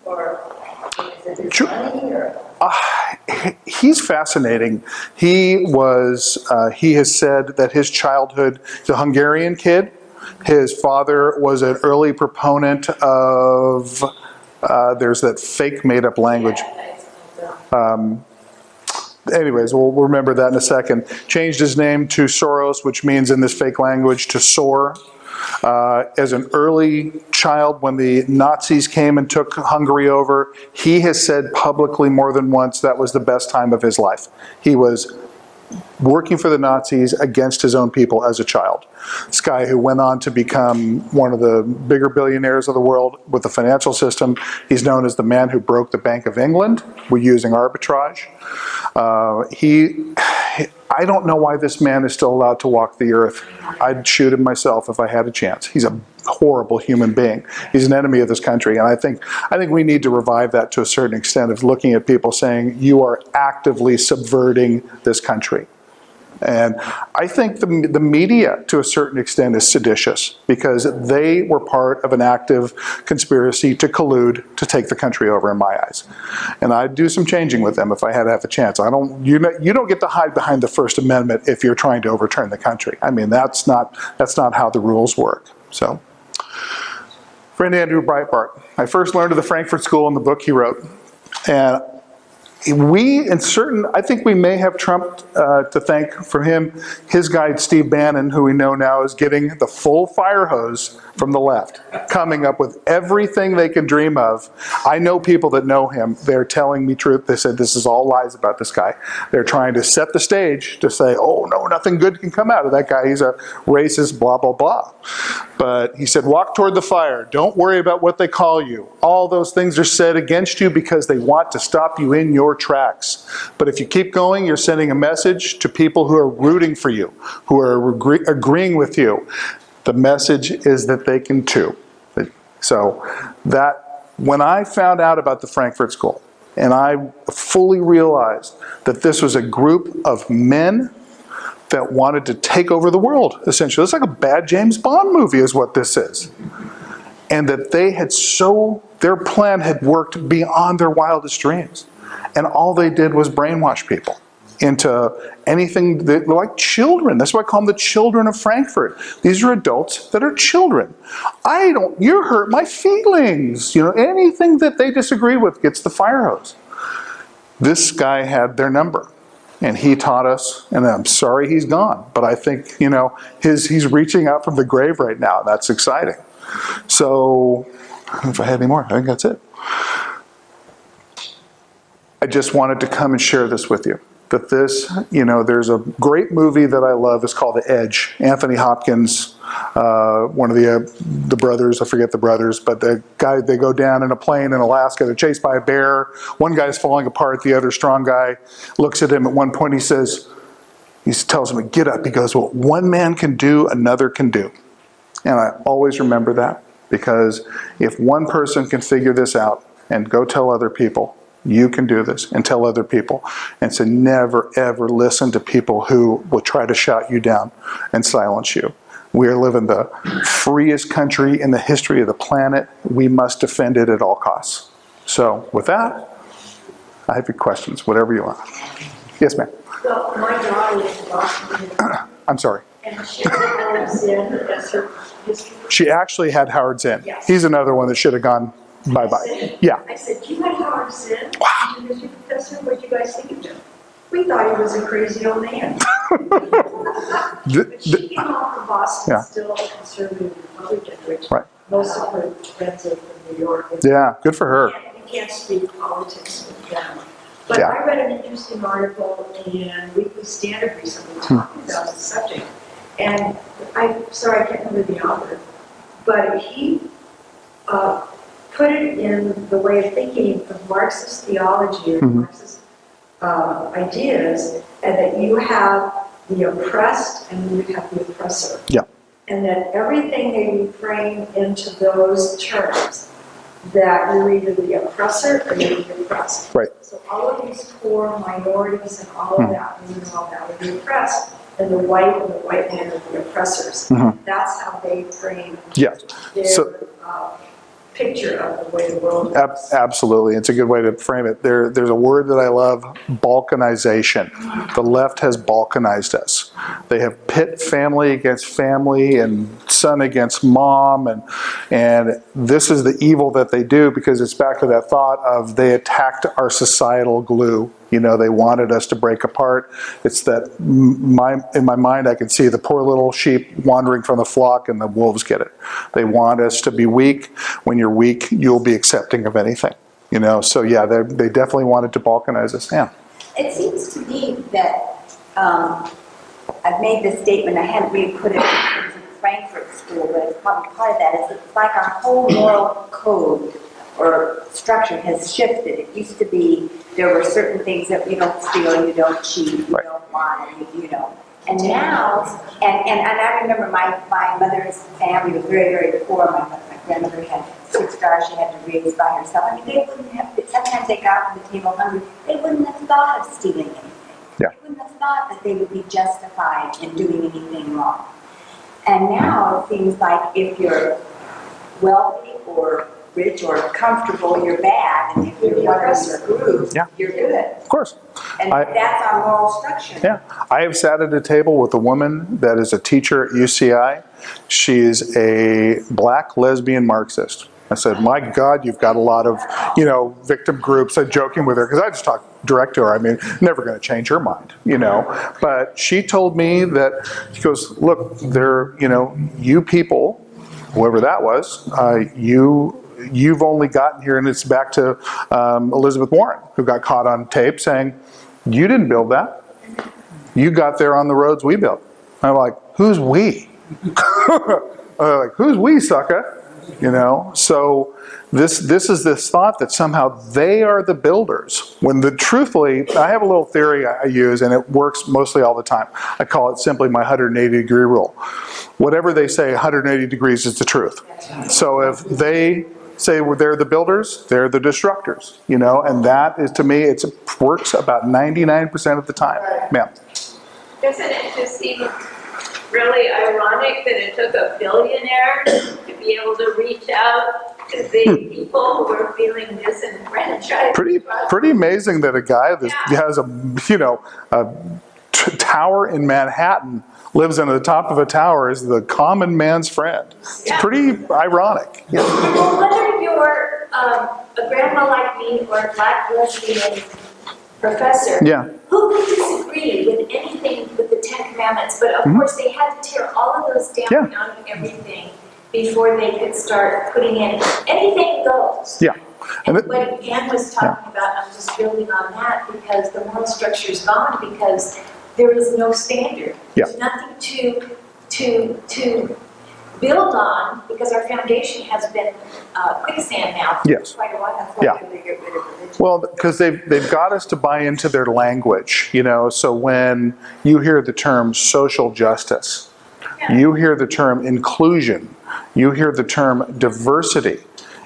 Speaker 18: Or is it his money, or?
Speaker 3: He's fascinating. He has said that his childhood, he's a Hungarian kid. His father was an early proponent of, there's that fake made-up language. Anyways, we'll remember that in a second. Changed his name to Soros, which means in this fake language to soar. As an early child, when the Nazis came and took Hungary over, he has said publicly more than once that was the best time of his life. He was working for the Nazis against his own people as a child. This guy who went on to become one of the bigger billionaires of the world with the financial system. He's known as the man who broke the Bank of England. We're using arbitrage. I don't know why this man is still allowed to walk the earth. I'd shoot him myself if I had a chance. He's a horrible human being. He's an enemy of this country, and I think we need to revive that to a certain extent of looking at people saying, you are actively subverting this country. And I think the media, to a certain extent, is seditious because they were part of an active conspiracy to collude to take the country over, in my eyes. And I'd do some changing with them if I had half a chance. You don't get to hide behind the First Amendment if you're trying to overturn the country. I mean, that's not how the rules work. So, friend Andrew Breitbart, I first learned of the Frankfurt School in the book he wrote, and I think we may have Trump to thank for him. His guy, Steve Bannon, who we know now is getting the full fire hose from the left, coming up with everything they can dream of. I know people that know him. They're telling me truth. They said this is all lies about this guy. They're trying to set the stage to say, oh no, nothing good can come out of that guy. He's a racist, blah, blah, blah. But he said, walk toward the fire. Don't worry about what they call you. All those things are said against you because they want to stop you in your tracks. But if you keep going, you're sending a message to people who are rooting for you, who are agreeing with you. The message is that they can too. So that when I found out about the Frankfurt School, and I fully realized that this was a group of men that wanted to take over the world, essentially. It's like a bad James Bond movie is what this is. And that their plan had worked beyond their wildest dreams. And all they did was brainwash people into anything that, like children. That's why I call them the children of Frankfurt. These are adults that are children. You hurt my feelings. Anything that they disagree with gets the fire hose. This guy had their number. And he taught us, and I'm sorry he's gone, but I think, you know, he's reaching out from the grave right now. That's exciting. So, if I had any more, I think that's it. I just wanted to come and share this with you. That this, you know, there's a great movie that I love. It's called The Edge. Anthony Hopkins, one of the brothers, I forget the brothers, but the guy, they go down in a plane in Alaska. They're chased by a bear. One guy's falling apart. The other strong guy looks at him at one point. He tells him to get up. He goes, "What one man can do, another can do." And I always remember that, because if one person can figure this out and go tell other people, you can do this, and tell other people. And so never, ever listen to people who will try to shout you down and silence you. We are living the freest country in the history of the planet. We must defend it at all costs. So with that, I have your questions, whatever you want. Yes, ma'am.
Speaker 18: Well, my daughter is a Boston.
Speaker 3: I'm sorry.
Speaker 18: And she was in as her history.
Speaker 3: She actually had Howard Zinn.
Speaker 18: Yes.
Speaker 3: He's another one that should have gone bye-bye. Yeah.
Speaker 18: I said, "You had Howard Zinn? Wow. He was your professor. What did you guys think of him?" We thought he was a crazy old man. But she came off from Boston,
Speaker 3: Yeah.
Speaker 18: still a conservative Republican, which
Speaker 3: Right.
Speaker 18: most of her friends are from New York.
Speaker 3: Yeah, good for her.
Speaker 18: You can't speak politics with them. But
Speaker 3: Yeah.
Speaker 18: I read an interesting article in Weekly Standard recently talking about this subject. And I'm sorry, I can't remember the author, but he put it in the way of thinking of Marxist theology or Marxist ideas, and that you have the oppressed and you have the oppressor.
Speaker 3: Yeah.
Speaker 18: And that everything that you frame into those terms, that you're either the oppressor or you're the oppressed.
Speaker 3: Right.
Speaker 18: So all of these poor minorities and all of that, and all that are the oppressed, and the white man are the oppressors. That's how they frame
Speaker 3: Yeah.
Speaker 18: their picture of the way the world is.
Speaker 3: Absolutely. It's a good way to frame it. There's a word that I love, balkanization. The left has balkanized us. They have pit family against family and son against mom, and this is the evil that they do, because it's back to that thought of they attacked our societal glue. You know, they wanted us to break apart. It's that in my mind, I can see the poor little sheep wandering from the flock, and the wolves get it. They want us to be weak. When you're weak, you'll be accepting of anything. You know, so yeah, they definitely wanted to balkanize us. Yeah.
Speaker 19: It seems to me that I've made this statement, I hadn't really put it in terms of the Frankfurt School, but it's probably part of that, is it's like our whole moral code or structure has shifted. It used to be there were certain things that you don't steal, you don't cheat, you don't lie, you know. And now, and I remember my mother's family was very, very poor. My grandmother had 6 daughters she had to raise by herself. I mean, they wouldn't have, sometimes they got to the table hungry, they wouldn't have thought of stealing anything.
Speaker 3: Yeah.
Speaker 19: They wouldn't have thought that they would be justified in doing anything wrong. And now it seems like if you're wealthy or rich or comfortable, you're bad, and if you're one of the group, you're good.
Speaker 3: Of course.
Speaker 19: And that's our moral structure.
Speaker 3: Yeah. I have sat at a table with a woman that is a teacher at UCI. She is a black lesbian Marxist. I said, my God, you've got a lot of, you know, victim groups. I'm joking with her, because I just talked direct to her. I mean, never going to change her mind, you know. But she told me that, she goes, look, there, you know, you people, whoever that was, you've only gotten here, and it's back to Elizabeth Warren, who got caught on tape saying, you didn't build that. You got there on the roads we built. I'm like, who's we? Like, who's we, sucker? You know, so this is this thought that somehow they are the builders. When truthfully, I have a little theory I use, and it works mostly all the time. I call it simply my 180-degree rule. Whatever they say, 180 degrees is the truth. So if they say they're the builders, they're the destructors, you know, and that is, to me, it works about 99% of the time. Ma'am.
Speaker 20: Doesn't it just seem really ironic that it took a billionaire to be able to reach out to the people who are feeling disenfranchised?
Speaker 3: Pretty amazing that a guy that has a tower in Manhattan lives on the top of a tower is the common man's friend. It's pretty ironic. Yeah.
Speaker 8: Well, whether you're a grandma like me or a black lesbian professor
Speaker 3: Yeah.
Speaker 8: who could disagree with anything with the Ten Commandments, but of course they had to tear all of those down out of everything before they could start putting in anything goes.
Speaker 3: Yeah.
Speaker 8: And what Ann was talking about, I'm just building on that because the moral structure is gone because there is no standard.
Speaker 3: Yeah.
Speaker 8: There's nothing to build on because our foundation has been quicksand now for
Speaker 3: Yes.
Speaker 8: quite a while. That's
Speaker 3: Yeah.
Speaker 8: why they get rid of religion.
Speaker 3: Well, because they've got us to buy into their language, you know, so when you hear the term social justice, you hear the term inclusion, you hear the term diversity,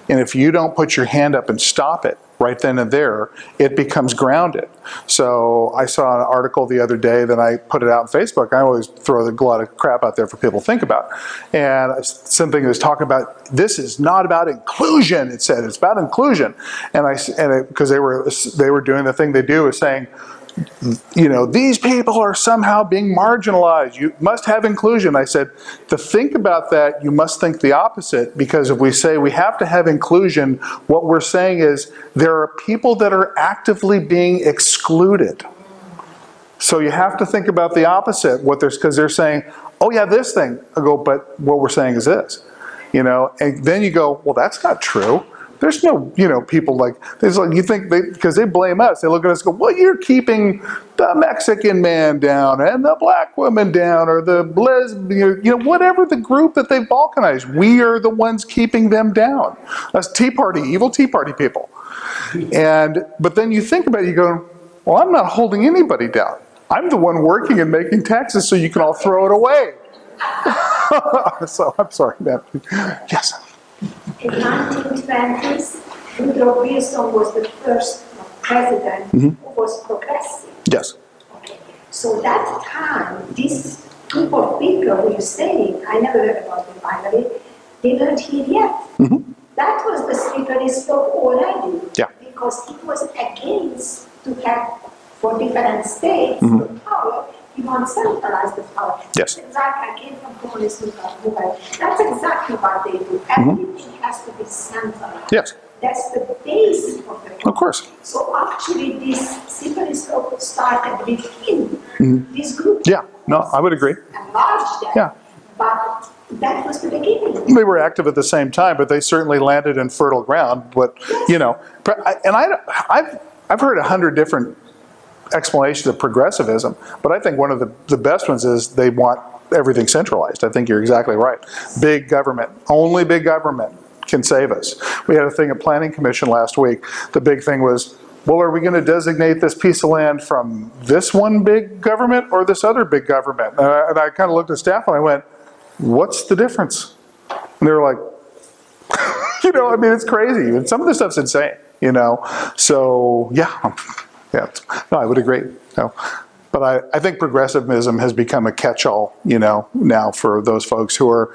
Speaker 3: and if you don't put your hand up and stop it right then and there, it becomes grounded. So I saw an article the other day that I put it out on Facebook. I always throw a lot of crap out there for people to think about. And something was talking about, this is not about inclusion, it said, it's about inclusion. And because they were doing the thing they do is saying, you know, these people are somehow being marginalized. You must have inclusion. I said, to think about that, you must think the opposite, because if we say we have to have inclusion, what we're saying is there are people that are actively being excluded. So you have to think about the opposite, because they're saying, oh yeah, this thing. I go, but what we're saying is this. You know, and then you go, well, that's not true. There's no, you know, people like, there's like, you think because they blame us, they look at us and go, well, you're keeping the Mexican man down and the black woman down or the lesbian, you know, whatever the group that they've balkanized, we are the ones keeping them down. That's Tea Party, evil Tea Party people. But then you think about it, you go, well, I'm not holding anybody down. I'm the one working and making taxes so you can all throw it away. So, I'm sorry, ma'am. Yes.
Speaker 18: In 1920s, Woodrow Wilson was the first president who was progressive.
Speaker 3: Yes.
Speaker 18: Okay. So that time, this group of people who you're saying, I never heard about them finally, they weren't here yet. That was the slippery slope already.
Speaker 3: Yeah.
Speaker 18: Because it was against to have for different states the power. You want to centralize the power.
Speaker 3: Yes.
Speaker 18: That's exactly, I came from communist movement. That's exactly what they do. Everything has to be centralized.
Speaker 3: Yes.
Speaker 18: That's the basis of the
Speaker 3: Of course.
Speaker 18: So actually this slippery slope started within this group.
Speaker 3: Yeah, no, I would agree.
Speaker 18: Enlarged them.
Speaker 3: Yeah.
Speaker 18: But that was the beginning.
Speaker 3: They were active at the same time, but they certainly landed in fertile ground. But, you know, and I've heard 100 different explanations of progressivism, but I think one of the best ones is they want everything centralized. I think you're exactly right. Big government, only big government can save us. We had a thing at Planning Commission last week. The big thing was, well, are we going to designate this piece of land from this one big government or this other big government? And I kind of looked at staff and I went, what's the difference? And they were like, you know, I mean, it's crazy. And some of this stuff's insane, you know. So, yeah. Yeah, no, I would agree. No. But I think progressivism has become a catch-all, you know, now for those folks who are,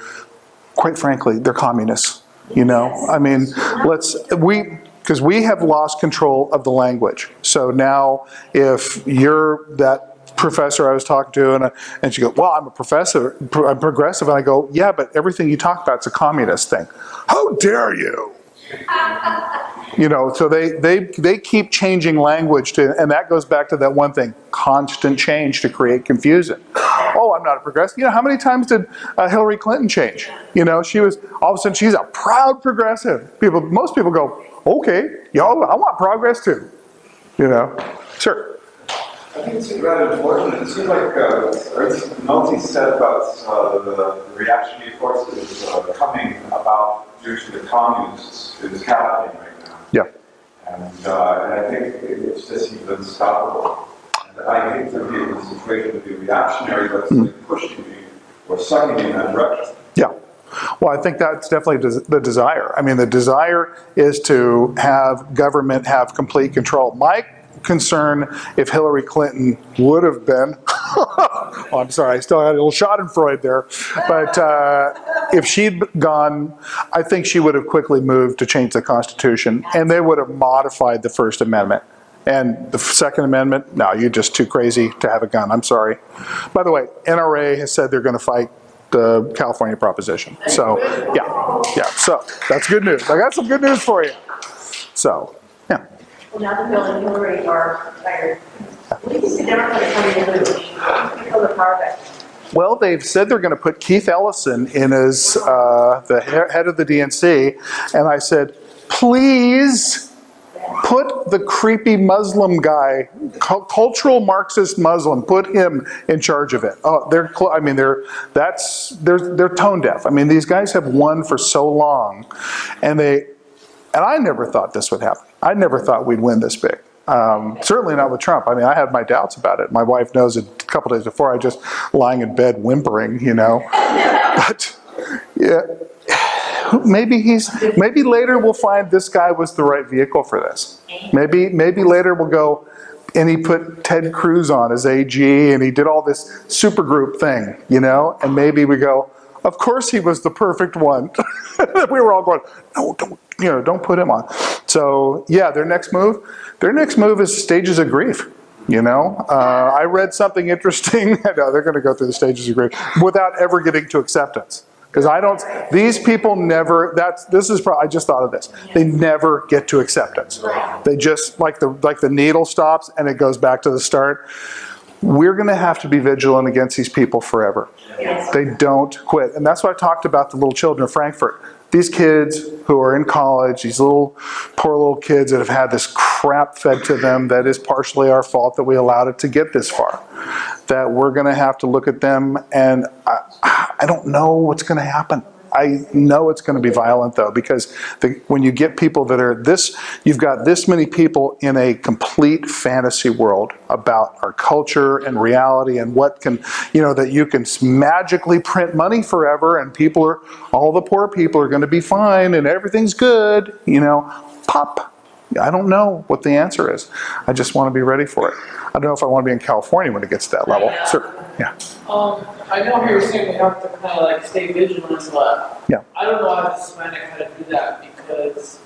Speaker 3: quite frankly, they're communists, you know. I mean, because we have lost control of the language. So now if you're that professor I was talking to and she goes, well, I'm a professor, I'm progressive, and I go, yeah, but everything you talk about is a communist thing. How dare you? You know, so they keep changing language and that goes back to that one thing, constant change to create confusion. Oh, I'm not a progressive. You know, how many times did Hillary Clinton change? You know, she was, all of a sudden she's a proud progressive. Most people go, okay, yo, I want progress too. You know, sure.
Speaker 12: I think it's rather important. It seems like Nolte said about the reactionary forces coming about due to the communists is happening right now.
Speaker 3: Yeah.
Speaker 12: And I think it's just seems unstoppable. And I hate to be in the situation to be reactionary, but it's pushing me or sucking me in that direction.
Speaker 3: Yeah. Well, I think that's definitely the desire. I mean, the desire is to have government have complete control. My concern, if Hillary Clinton would have been, oh, I'm sorry, I still had a little Schadenfreude there, but if she'd gone, I think she would have quickly moved to change the Constitution, and they would have modified the First Amendment. And the Second Amendment, no, you're just too crazy to have a gun, I'm sorry. By the way, NRA has said they're going to fight the California proposition. So, yeah, so that's good news. I got some good news for you. So, yeah.
Speaker 10: Well, now the Bill and Hillary are retired. What do you think the Democrats are going to do? People the power back.
Speaker 3: Well, they've said they're going to put Keith Ellison in as the head of the DNC, and I said, please put the creepy Muslim guy, cultural Marxist Muslim, put him in charge of it. Oh, they're tone deaf. I mean, these guys have won for so long, and I never thought this would happen. I never thought we'd win this big. Certainly not with Trump. I mean, I had my doubts about it. My wife knows it a couple days before, I just lying in bed whimpering, you know. But, yeah, maybe later we'll find this guy was the right vehicle for this. Maybe later we'll go, and he put Ted Cruz on as AG, and he did all this supergroup thing, you know, and maybe we go, of course he was the perfect one. We were all going, no, don't put him on. So yeah, their next move is stages of grief. You know, I read something interesting. No, they're going to go through the stages of grief without ever getting to acceptance. Because these people never, I just thought of this. They never get to acceptance. They just, like the needle stops and it goes back to the start. We're going to have to be vigilant against these people forever. They don't quit. And that's why I talked about the little children of Frankfurt. These kids who are in college, these poor little kids that have had this crap fed to them that is partially our fault that we allowed it to get this far. That we're going to have to look at them, and I don't know what's going to happen. I know it's going to be violent, though, because when you get people that are you've got this many people in a complete fantasy world about our culture and reality and what can, that you can magically print money forever and all the poor people are going to be fine and everything's good, pop. I don't know what the answer is. I just want to be ready for it. I don't know if I want to be in California when it gets to that level. Sure. Yeah.
Speaker 9: I know how you're saying we have to kind of like stay vigilant, but
Speaker 3: yeah.
Speaker 9: I don't know as a Hispanic how to do that because,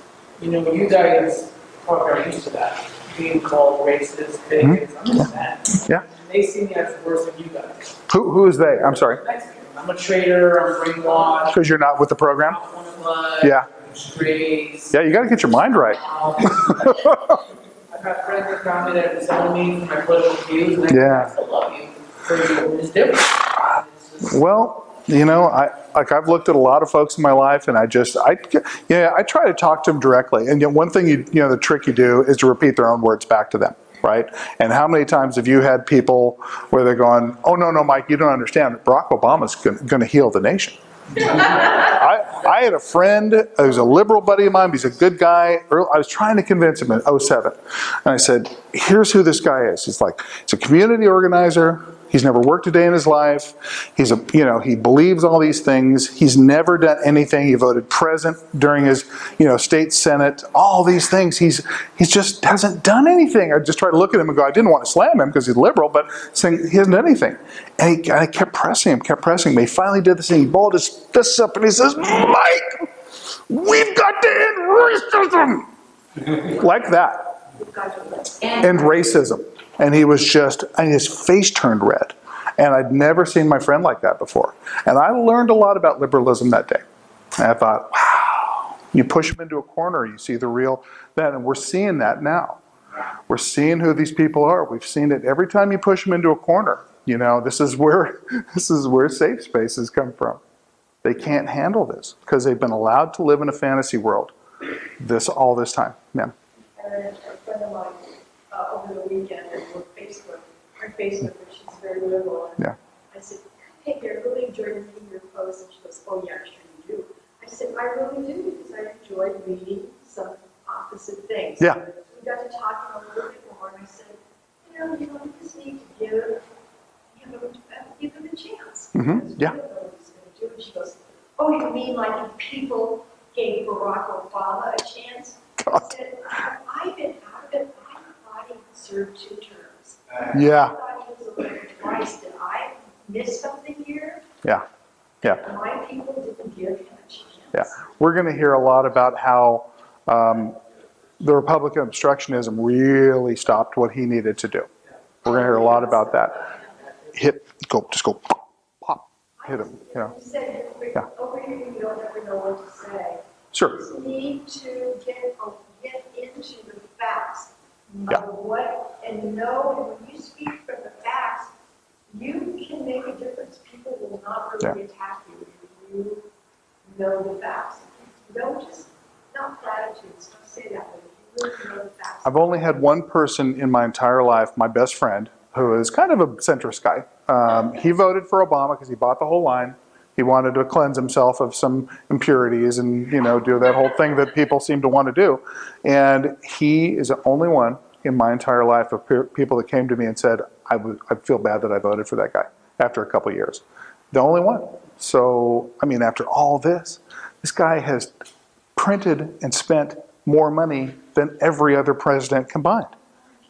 Speaker 9: you guys probably are used to that, being called racist, bigots, I'm Hispanic.
Speaker 3: Yeah.
Speaker 9: And they see me as worse than you guys.
Speaker 3: Who is they? I'm sorry.
Speaker 9: I'm a traitor, I'm brainwashed.
Speaker 3: Because you're not with the program? Yeah.
Speaker 9: Race.
Speaker 3: Yeah, you got to get your mind right.
Speaker 9: I've got friends that found me that disown me for my political views, and I still love you. It's different.
Speaker 3: Well, I've looked at a lot of folks in my life, and I try to talk to them directly. And one thing the trick you do is to repeat their own words back to them, right? And how many times have you had people where they're going, "Oh no, Mike, you don't understand. Barack Obama's going to heal the nation." I had a friend who's a liberal buddy of mine. He's a good guy. I was trying to convince him in 2007. And I said, here's who this guy is. He's a community organizer. He's never worked a day in his life. He believes all these things. He's never done anything. He voted present during his, state senate, all these things. He just hasn't done anything. I just tried to look at him and go, I didn't want to slam him because he's liberal, but saying he hasn't done anything. And I kept pressing him. But he finally did this thing. He balled his fists up and he says, Mike, we've got to end racism. Like that. End racism. And he was his face turned red. And I'd never seen my friend like that before. And I learned a lot about liberalism that day. And I thought, wow, you push them into a corner, you see the real, and we're seeing that now. We're seeing who these people are. We've seen it every time you push them into a corner. This is where safe spaces come from. They can't handle this because they've been allowed to live in a fantasy world all this time. Yeah.
Speaker 10: A friend of mine over the weekend on Facebook, but she's very liberal. And I said, hey, I really enjoyed reading your post. And she goes, oh yeah, I'm sure you do. I said, I really do, because I enjoyed reading some opposite things.
Speaker 3: Yeah.
Speaker 10: So we got to talking a little bit more, and I said, you just need to give him a chance.
Speaker 3: Mm-hmm. Yeah.
Speaker 10: What he's going to do. And she goes, oh, you mean like if people gave Barack Obama a chance?
Speaker 3: God.
Speaker 10: I said, I've been out of it. I thought he served 2 terms.
Speaker 3: Yeah.
Speaker 10: I thought he was elected twice. Did I miss something here?
Speaker 3: Yeah. Yeah.
Speaker 10: My people didn't give him a chance.
Speaker 3: Yeah. We're going to hear a lot about how the Republican obstructionism really stopped what he needed to do. We're going to hear a lot about that. Just go, pop, hit him.
Speaker 10: You said over here you don't ever know what to say.
Speaker 3: Sure.
Speaker 10: You need to get into the facts.
Speaker 3: Yeah.
Speaker 18: of what, and know, and when you speak from the facts, you can make a difference. People will not really attack you if you know the facts. Don't just, not platitudes, don't say that, but if you really know the facts.
Speaker 3: I've only had one person in my entire life, my best friend, who is kind of a centrist guy. He voted for Obama because he bought the whole line. He wanted to cleanse himself of some impurities and, you know, do that whole thing that people seem to want to do. And he is the only one in my entire life of people that came to me and said, I feel bad that I voted for that guy after a couple of years. The only one. So, I mean, after all this guy has printed and spent more money than every other president combined.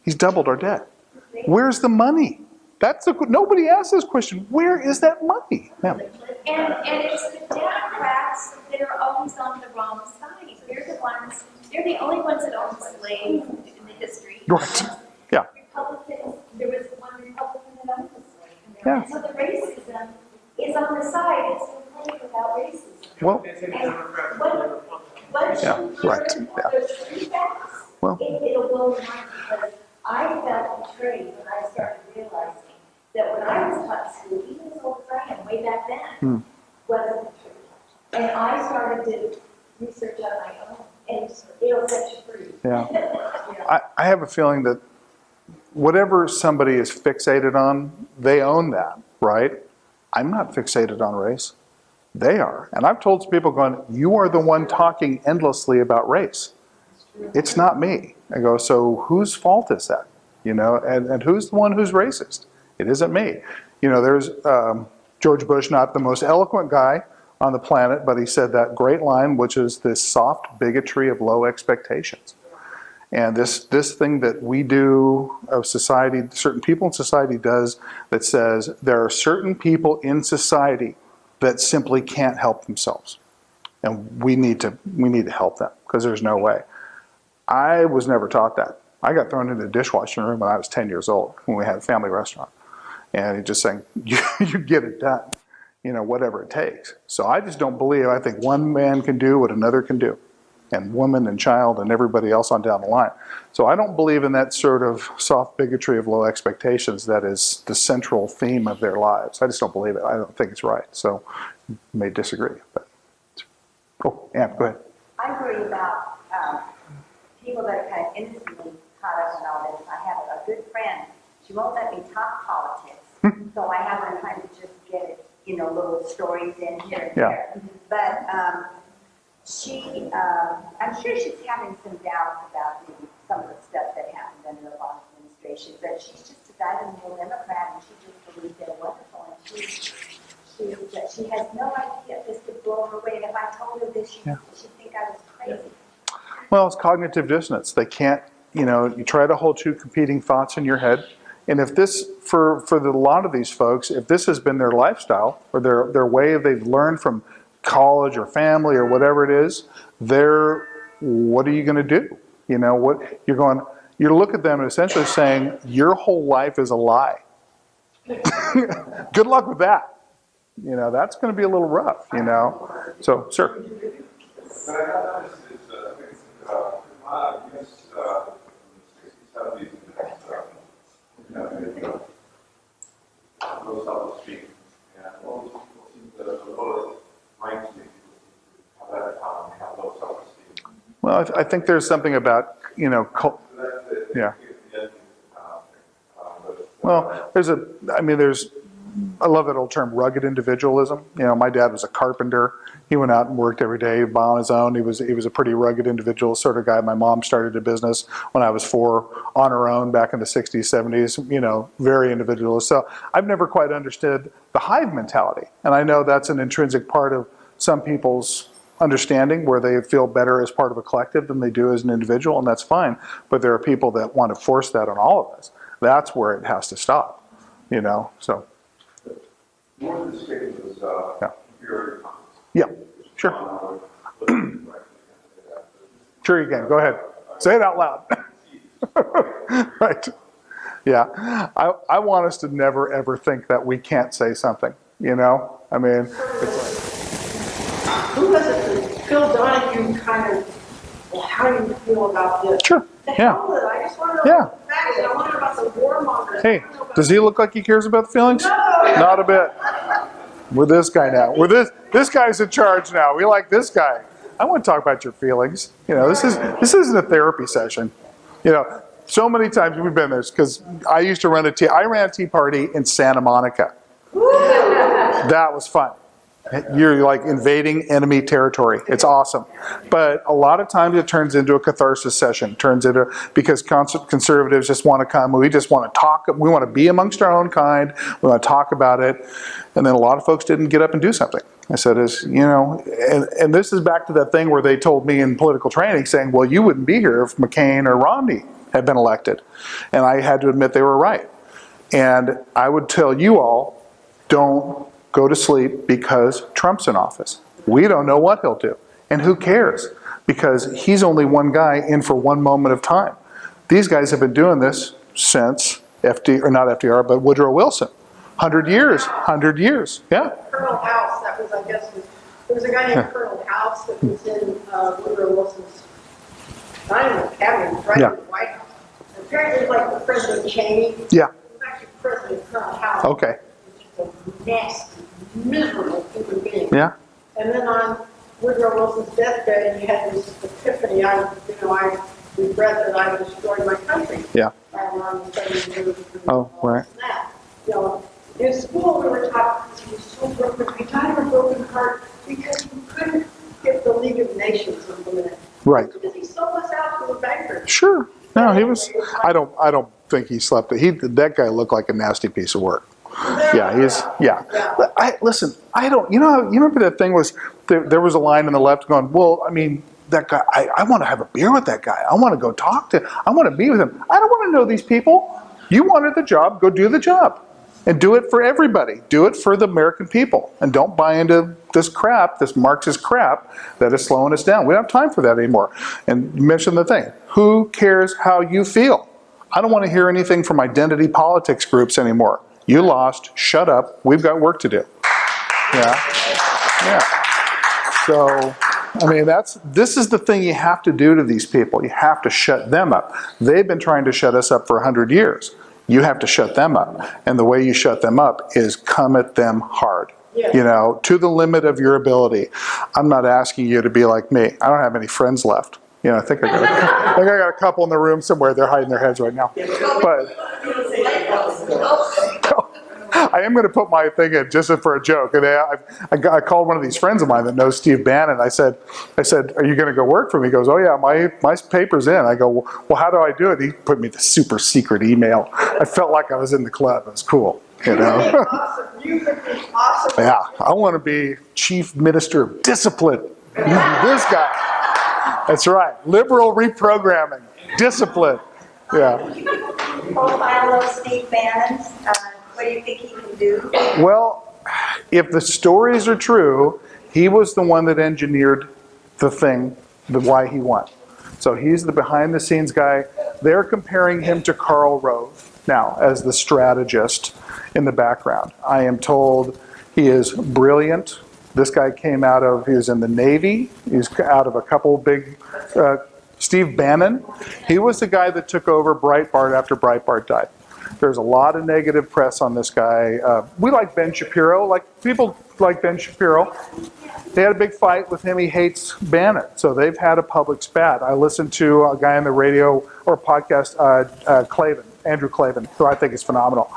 Speaker 3: He's doubled our debt. Where's the money? Nobody asks this question. Where is that money? Yeah.
Speaker 8: And it's the Democrats that are always on the wrong side. They're the only ones that own slaves in the history.
Speaker 3: Right. Yeah.
Speaker 8: Republicans, there was one Republican that owned a slave.
Speaker 3: Yeah.
Speaker 8: And so the racism is on the side. It's complete without racism.
Speaker 3: Well,
Speaker 8: Once
Speaker 3: yeah,
Speaker 8: you
Speaker 3: right.
Speaker 8: learn
Speaker 3: Yeah.
Speaker 8: those three facts,
Speaker 3: Well.
Speaker 8: it'll blow your mind, because I felt betrayed when I started realizing that when I was taught in school, even as old as I am, way back then, wasn't the truth. And I started to research on my own, and it'll set you free.
Speaker 3: Yeah. I have a feeling that whatever somebody is fixated on, they own that, right? I'm not fixated on race. They are. And I've told people going, you are the one talking endlessly about race. It's not me. I go, so whose fault is that? You know, and who's the one who's racist? It isn't me. You know, there's George Bush, not the most eloquent guy on the planet, but he said that great line, which is this soft bigotry of low expectations. And this thing that we do of society, certain people in society does, that says there are certain people in society that simply can't help themselves. And we need to help them, because there's no way. I was never taught that. I got thrown into the dishwashing room when I was 10 years old when we had a family restaurant. And he's just saying, you get it done, you know, whatever it takes. So I just don't believe, I think one man can do what another can do, and woman and child and everybody else on down the line. So I don't believe in that sort of soft bigotry of low expectations that is the central theme of their lives. I just don't believe it. I don't think it's right. So you may disagree. But Ann, go ahead.
Speaker 19: I worry about people that are kind of innocently caught up in all this. I have a good friend. She won't let me talk politics, so I have her trying to just get it, you know, little stories in here and there. But I'm sure she's having some doubts about some of the stuff that happened under the Obama administration. But she's just a dyed-in-the-wool Democrat, and she just believes they're wonderful. And she has no idea this could blow her away. And if I told her this, she'd think I was crazy.
Speaker 3: Well, it's cognitive dissonance. They can't, you know, you try to hold two competing thoughts in your head. And if this, for a lot of these folks, if this has been their lifestyle or their way they've learned from college or family or whatever it is, what are you going to do? You know, you look at them and essentially saying, your whole life is a lie. Good luck with that. You know, that's going to be a little rough, you know. So, sir. Well, I think there's something about, you know, yeah. Well, I love that old term, rugged individualism. You know, my dad was a carpenter. He went out and worked every day on his own. He was a pretty rugged individual sort of guy. My mom started a business when I was 4 on her own back in the 60s, 70s, you know, very individualist. So I've never quite understood the hive mentality. And I know that's an intrinsic part of some people's understanding, where they feel better as part of a collective than they do as an individual, and that's fine. But there are people that want to force that on all of us. That's where it has to stop, you know, so.
Speaker 12: More than statement was inferior comments.
Speaker 3: Yeah, sure. Sure you can. Go ahead. Say it out loud. Right. Yeah. I want us to never, ever think that we can't say something, you know? I mean, it's
Speaker 10: Who was it? Phil Donahue kind of, well, how do you feel about this?
Speaker 3: Sure.
Speaker 10: The
Speaker 3: Yeah.
Speaker 10: hell that I
Speaker 18: just want to know
Speaker 3: Yeah.
Speaker 18: the facts, and I wonder about the warmongers.
Speaker 3: Hey, does he look like he cares about the feelings?
Speaker 18: No.
Speaker 3: Not a bit. We're this guy now. We're this guy's in charge now. We like this guy. I want to talk about your feelings. You know, this isn't a therapy session. You know, so many times we've been there because I used to run I ran a tea party in Santa Monica. That was fun. You're like invading enemy territory. It's awesome. But a lot of times it turns into a catharsis session. Because conservatives just want to come. We just want to talk. We want to be amongst our own kind. We want to talk about it. And then a lot of folks didn't get up and do something. I said, and this is back to that thing where they told me in political training saying, well, you wouldn't be here if McCain or Romney had been elected. And I had to admit they were right. And I would tell you all, don't go to sleep because Trump's in office. We don't know what he'll do. And who cares? Because he's only one guy in for one moment of time. These guys have been doing this since not FDR, but Woodrow Wilson. 100 years. 100 years. Yeah.
Speaker 18: Colonel House, that was, I guess, there was a guy named Colonel House that was in Woodrow Wilson's, not in the cabinet, right in the White House. Apparently, like the President Cheney.
Speaker 3: Yeah.
Speaker 18: He was actually President Colonel House.
Speaker 3: Okay.
Speaker 18: A nasty, miserable human being.
Speaker 3: Yeah.
Speaker 18: And then on Woodrow Wilson's deathbed, he had this epiphany. I regret that I destroyed my country.
Speaker 3: Yeah.
Speaker 18: And on the
Speaker 3: Oh, right.
Speaker 18: that. You know, in school we were taught he was so broken. He died of a broken heart because he couldn't get the League of Nations implemented.
Speaker 3: Right.
Speaker 18: Because he sold us out to the bankers.
Speaker 3: Sure. No, he was. I don't think he slept. That guy looked like a nasty piece of work. Yeah. But I don't. You remember that thing was there was a line on the left going, well, I mean, that guy. I want to have a beer with that guy. I want to go talk to. I want to be with him. I don't want to know these people. You wanted the job. Go do the job. And do it for everybody. Do it for the American people. And don't buy into this crap, this Marxist crap that is slowing us down. We don't have time for that anymore. And you mentioned the thing. Who cares how you feel? I don't want to hear anything from identity politics groups anymore. You lost. Shut up. We've got work to do. Yeah. So, I mean, this is the thing you have to do to these people. You have to shut them up. They've been trying to shut us up for 100 years. You have to shut them up. And the way you shut them up is come at them hard. Yeah. To the limit of your ability. I'm not asking you to be like me. I don't have any friends left. I think I got a couple in the room somewhere. They're hiding their heads right now. But I am going to put my thing in just for a joke. And I called one of these friends of mine that knows Steve Bannon. I said, are you going to go work for me? He goes, oh yeah, my paper's in. I go, well, how do I do it? He put me the super secret email. I felt like I was in the club. It was cool.
Speaker 18: Awesome. You could be awesome.
Speaker 3: Yeah, I want to be Chief Minister of Discipline. This guy. That's right. Liberal reprogramming. Discipline. Yeah.
Speaker 19: Profile of Steve Bannon. What do you think he can do?
Speaker 3: Well, if the stories are true, he was the one that engineered the thing, why he won. So he's the behind-the-scenes guy. They're comparing him to Karl Rove now as the strategist in the background. I am told he is brilliant. This guy he was in the Navy. He's out of a couple big, Steve Bannon. He was the guy that took over Breitbart after Breitbart died. There's a lot of negative press on this guy. We like Ben Shapiro. People like Ben Shapiro. They had a big fight with him. He hates Bannon. So they've had a public spat. I listened to a guy on the radio or podcast, Andrew Klavan, who I think is phenomenal.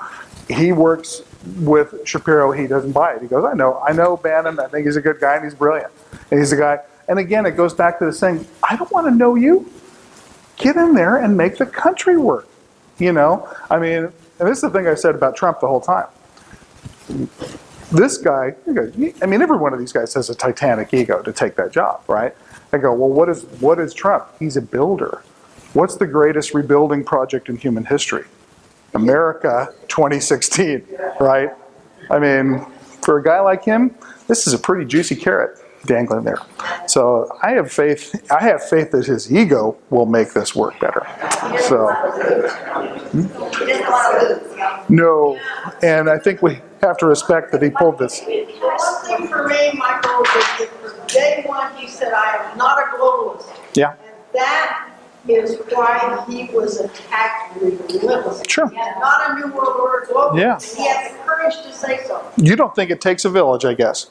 Speaker 3: He works with Shapiro. He doesn't buy it. He goes, I know Bannon. I think he's a good guy and he's brilliant. And he's a guy. And again, it goes back to the saying, I don't want to know you. Get in there and make the country work. I mean, and this is the thing I said about Trump the whole time. This guy, every one of these guys has a titanic ego to take that job, right? I go, well, what is Trump? He's a builder. What's the greatest rebuilding project in human history? America 2016, right? I mean, for a guy like him, this is a pretty juicy carrot dangling there. So I have faith that his ego will make this work better. So no, and I think we have to respect that he pulled this.
Speaker 18: One thing for me, Michael, is that from day one he said, I am not a globalist.
Speaker 3: Yeah.
Speaker 18: And that
Speaker 21: is why he was attacked relentlessly.
Speaker 3: Sure.
Speaker 21: Not a New World Order global.
Speaker 3: Yeah.
Speaker 21: He had the courage to say so.
Speaker 3: You don't think it takes a village, I guess.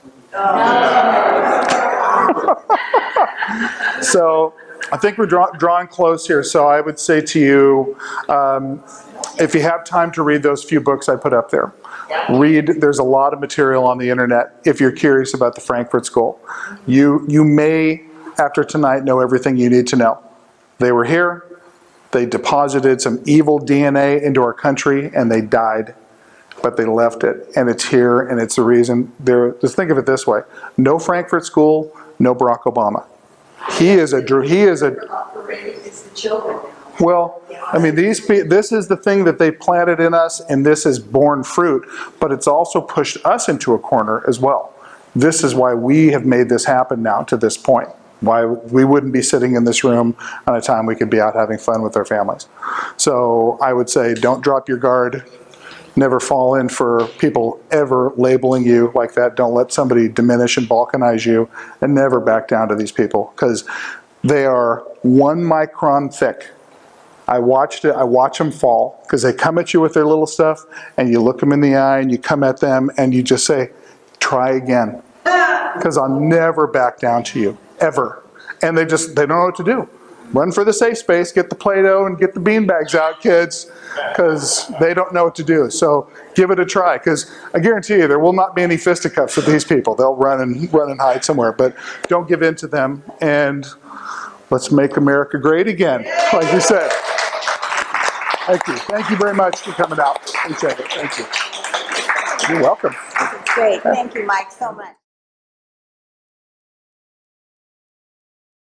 Speaker 3: So I think we're drawing close here. So I would say to you, if you have time to read those few books I put up there, there's a lot of material on the internet if you're curious about the Frankfurt School. You may, after tonight, know everything you need to know. They were here, they deposited some evil DNA into our country, and they died. But they left it, and it's here, and it's the reason. Just think of it this way: no Frankfurt School, no Barack Obama. He is a.
Speaker 21: It's the children.
Speaker 3: Well, I mean, this is the thing that they planted in us, and this has borne fruit. But it's also pushed us into a corner as well. This is why we have made this happen now to this point. Why we wouldn't be sitting in this room on a time we could be out having fun with our families. So I would say, don't drop your guard. Never fall in for people ever labeling you like that. Don't let somebody diminish and balkanize you, and never back down to these people, because they are 1 micron thick. I watch them fall, because they come at you with their little stuff, and you look them in the eye, and you come at them, and you just say, try again, because I'll never back down to you, ever. And they don't know what to do. Run for the safe space, get the Play-Doh and get the beanbags out, kids, because they don't know what to do. So give it a try, because I guarantee you there will not be any fisticuffs with these people. They'll run and hide somewhere, but don't give in to them, and let's make America great again, like you said. Thank you. Thank you very much for coming out. Appreciate it. Thank you. You're welcome.
Speaker 19: Great. Thank you, Mike, so much.